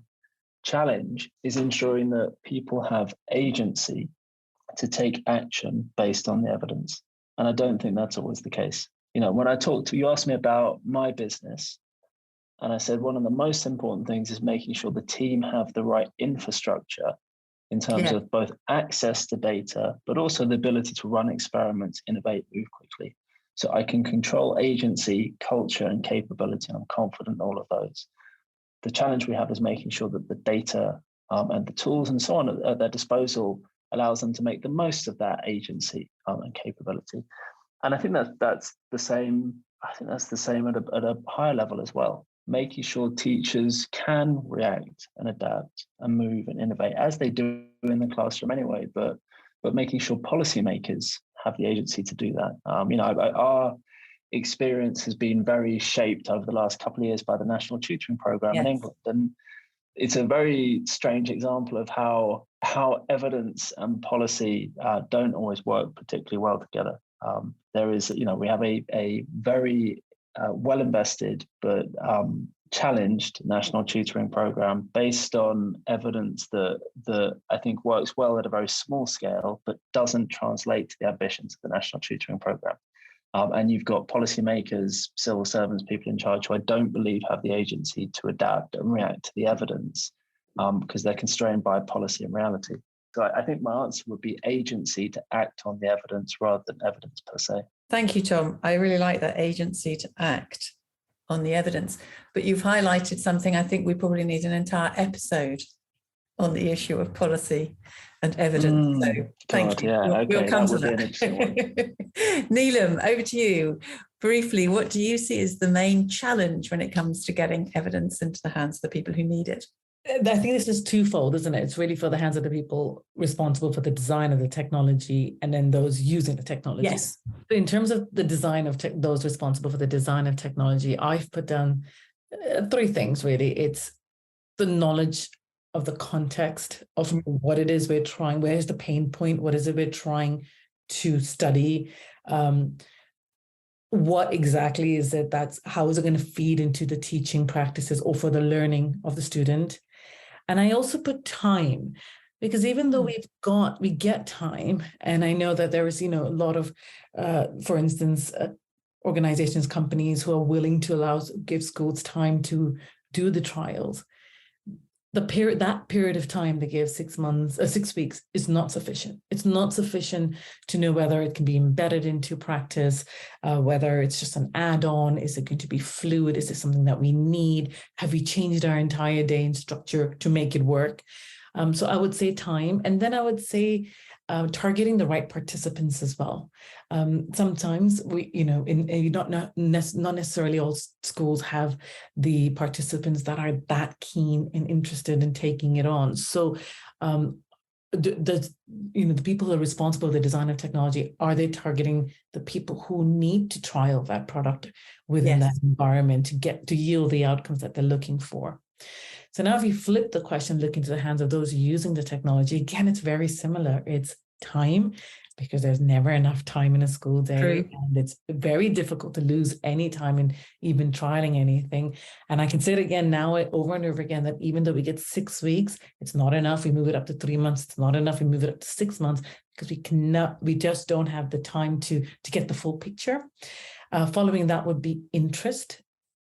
challenge is ensuring that people have agency to take action based on the evidence. And I don't think that's always the case. You know, when you asked me about my business, and I said one of the most important things is making sure the team have the right infrastructure in terms of both access to data, but also the ability to run experiments, innovate, move quickly. So I can control agency, culture, and capability, and I'm confident in all of those. The challenge we have is making sure that the data and the tools and so on at their disposal allows them to make the most of that agency and capability. And I think that's the same. I think that's the same at a higher level as well. Making sure teachers can react and adapt and move and innovate as they do in the classroom anyway, but making sure policymakers have the agency to do that. Our experience has been very shaped over the last couple of years by the National Tutoring Programme in England. And it's a very strange example of how evidence and policy don't always work particularly well together. We have a very well invested but challenged National Tutoring Programme based on evidence that I think works well at a very small scale, but doesn't translate to the ambitions of the National Tutoring Programme. And you've got policymakers, civil servants, people in charge who I don't believe have the agency to adapt and react to the evidence because they're constrained by policy and reality. So I think my answer would be agency to act on the evidence rather than evidence per se. Thank you, Tom. I really like that agency to act on the evidence. But you've highlighted something I think we probably need an entire episode on the issue of policy and evidence. So thank you. We'll come to that. Neelam, over to you. Briefly, what do you see as the main challenge when it comes to getting evidence into the hands of the people who need it? I think this is twofold, isn't it? It's really for the hands of the people responsible for the design of the technology and then those using the technology. Yes. In terms of the design of those responsible for the design of technology, I've put down three things, really. It's the knowledge of the context of what it is we're trying, where's the pain point, what is it we're trying to study, what exactly is it how is it going to feed into the teaching practices or for the learning of the student. And I also put time, because even though we get time, and I know that there is, a lot of, for instance, organizations, companies who are willing to give schools time to do the trials. That period of time they give 6 months, 6 weeks is not sufficient. It's not sufficient to know whether it can be embedded into practice, whether it's just an add-on. Is it going to be fluid? Is it something that we need? Have we changed our entire day and structure to make it work? So I would say time, and then I would say targeting the right participants as well. Sometimes not necessarily all schools have the participants that are that keen and interested in taking it on. So the people who are responsible for the design of technology, are they targeting the people who need to trial that product within that environment to yield the outcomes that they're looking for? So now if you flip the question, look into the hands of those using the technology, again, it's very similar. It's time because there's never enough time in a school day. True. And it's very difficult to lose any time in even trialing anything. And I can say it again now over and over again that even though we get 6 weeks, it's not enough. We move it up to 3 months. It's not enough. We move it up to 6 months because we just don't have the time to get the full picture. Following that would be interest.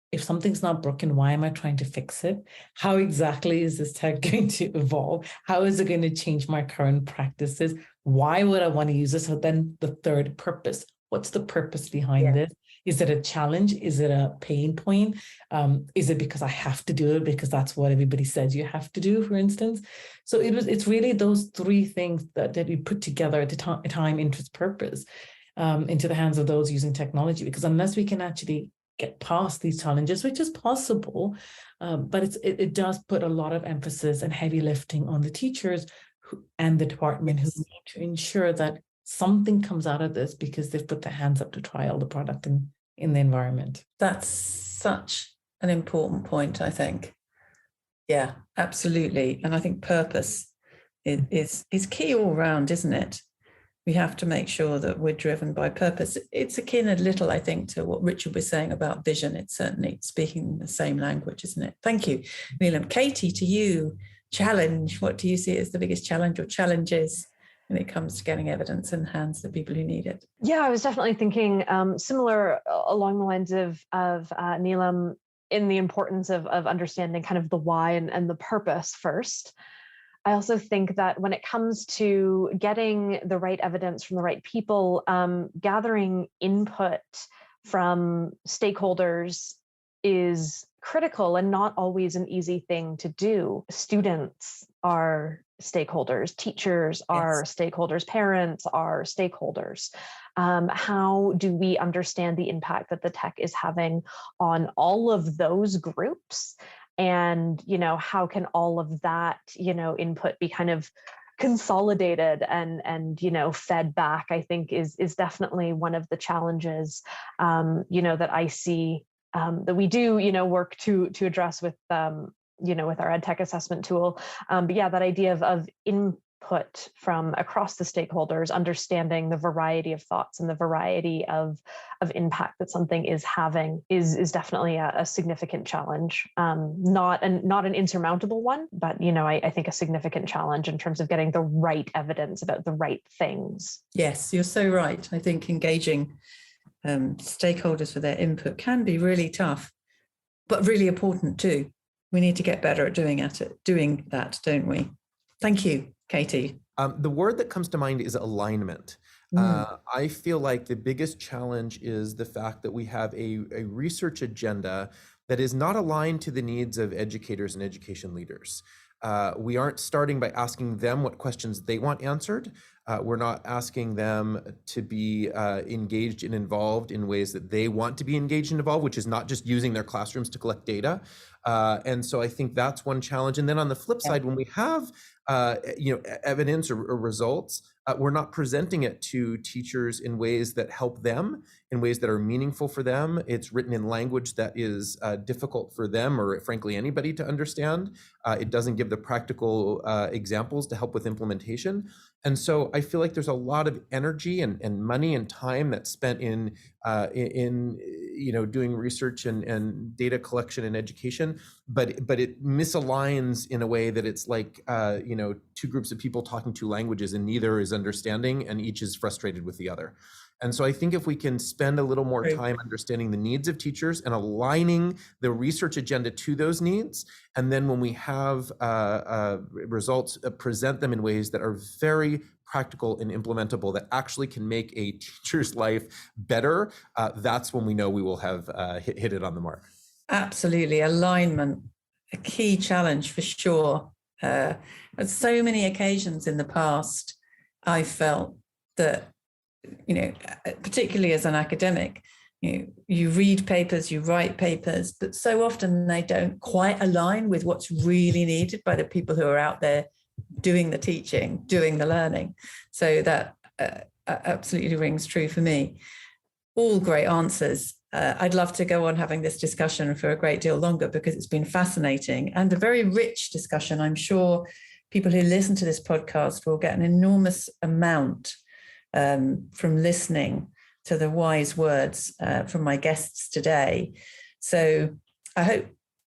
If something's not broken, why am I trying to fix it? How exactly is this tech going to evolve? How is it going to change my current practices? Why would I want to use this? So then the third, purpose. What's the purpose behind this? Is it a challenge? Is it a pain point? Is it because I have to do it because that's what everybody says you have to do, for instance? So it's really those three things that we put together at the time, interest, purpose, into the hands of those using technology. Because unless we can actually get past these challenges, which is possible, but it does put a lot of emphasis and heavy lifting on the teachers and the department who need to ensure that something comes out of this because they've put their hands up to trial the product in the environment. That's such an important point, I think. Yeah, absolutely. And I think purpose is key all round, isn't it? We have to make sure that we're driven by purpose. It's akin a little, I think, to what Richard was saying about vision. It's certainly speaking the same language, isn't it? Thank you, Neelam. Katie, to you, challenge. What do you see as the biggest challenge or challenges when it comes to getting evidence in the hands of people who need it? Yeah, I was definitely thinking similar along the lines of Neelam, in the importance of understanding kind of the why and the purpose first. I also think that when it comes to getting the right evidence from the right people, gathering input from stakeholders is critical and not always an easy thing to do. Students are stakeholders, teachers are stakeholders, parents are stakeholders. How do we understand the impact that the tech is having on all of those groups? And, how can all of that, input be kind of consolidated and fed back, I think is definitely one of the challenges, that I see, that we do, work to address with, with our EdTech assessment tool. But yeah, that idea of input from across the stakeholders, understanding the variety of thoughts and the variety of impact that something is having is definitely a significant challenge. Not an insurmountable one, but I think a significant challenge in terms of getting the right evidence about the right things. Yes, you're so right. I think engaging stakeholders for their input can be really tough, but really important too. We need to get better at doing that, don't we? Thank you, Katie. The word that comes to mind is alignment. I feel like the biggest challenge is the fact that we have a research agenda that is not aligned to the needs of educators and education leaders. We aren't starting by asking them what questions they want answered. We're not asking them to be engaged and involved in ways that they want to be engaged and involved, which is not just using their classrooms to collect data. And so I think that's one challenge. And then on the flip side, when we have evidence or results, we're not presenting it to teachers in ways that help them, in ways that are meaningful for them. It's written in language that is difficult for them or frankly anybody to understand. It doesn't give the practical examples to help with implementation. And so I feel like there's a lot of energy and money and time that's spent in doing research and data collection and education, but it misaligns in a way that it's like two groups of people talking two languages and neither is understanding and each is frustrated with the other. And so I think if we can spend a little more time understanding the needs of teachers and aligning the research agenda to those needs, and then when we have results, present them in ways that are very practical and implementable that actually can make a teacher's life better, that's when we know we will have hit it on the mark. Absolutely. Alignment, a key challenge for sure. On so many occasions in the past, I felt that, particularly as an academic, you read papers, you write papers, but so often they don't quite align with what's really needed by the people who are out there doing the teaching, doing the learning. So that absolutely rings true for me. All great answers. I'd love to go on having this discussion for a great deal longer because it's been fascinating and a very rich discussion. I'm sure people who listen to this podcast will get an enormous amount from listening to the wise words from my guests today. So I hope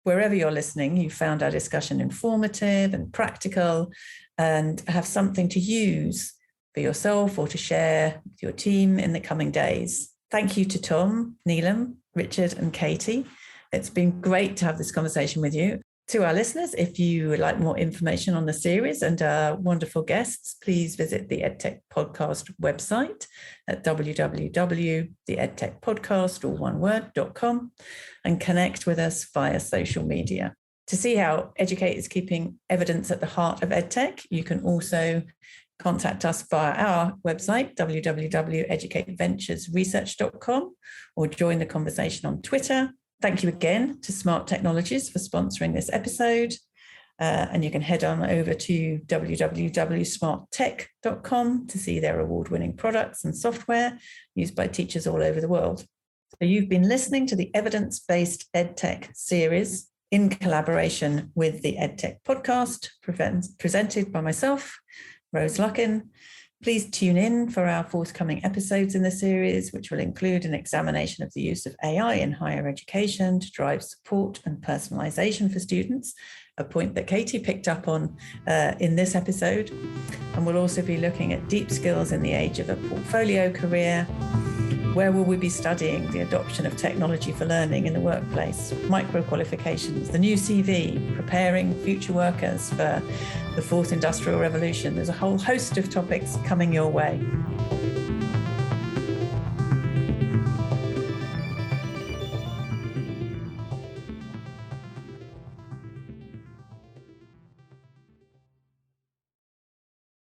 wherever you're listening, you found our discussion informative and practical and have something to use for yourself or to share with your team in the coming days. Thank you to Tom, Neelam, Richard, and Katie. It's been great to have this conversation with you. To our listeners, if you would like more information on the series and our wonderful guests, please visit the Edtech Podcast website at www.theedtechpodcast.com and connect with us via social media. To see how Educate is keeping evidence at the heart of EdTech, you can also contact us via our website, www.educateventuresresearch.com, or join the conversation on Twitter. Thank you again to Smart Technologies for sponsoring this episode. And you can head on over to www.smarttech.com to see their award-winning products and software used by teachers all over the world. So you've been listening to the Evidence-Based EdTech series in collaboration with the Edtech Podcast, presented by myself, Rose Luckin. Please tune in for our forthcoming episodes in the series, which will include an examination of the use of AI in higher education to drive support and personalization for students, a point that Katie picked up on in this episode. And we'll also be looking at deep skills in the age of a portfolio career. Where will we be studying the adoption of technology for learning in the workplace, micro-qualifications, the new CV, preparing future workers for the fourth industrial revolution? There's a whole host of topics coming your way.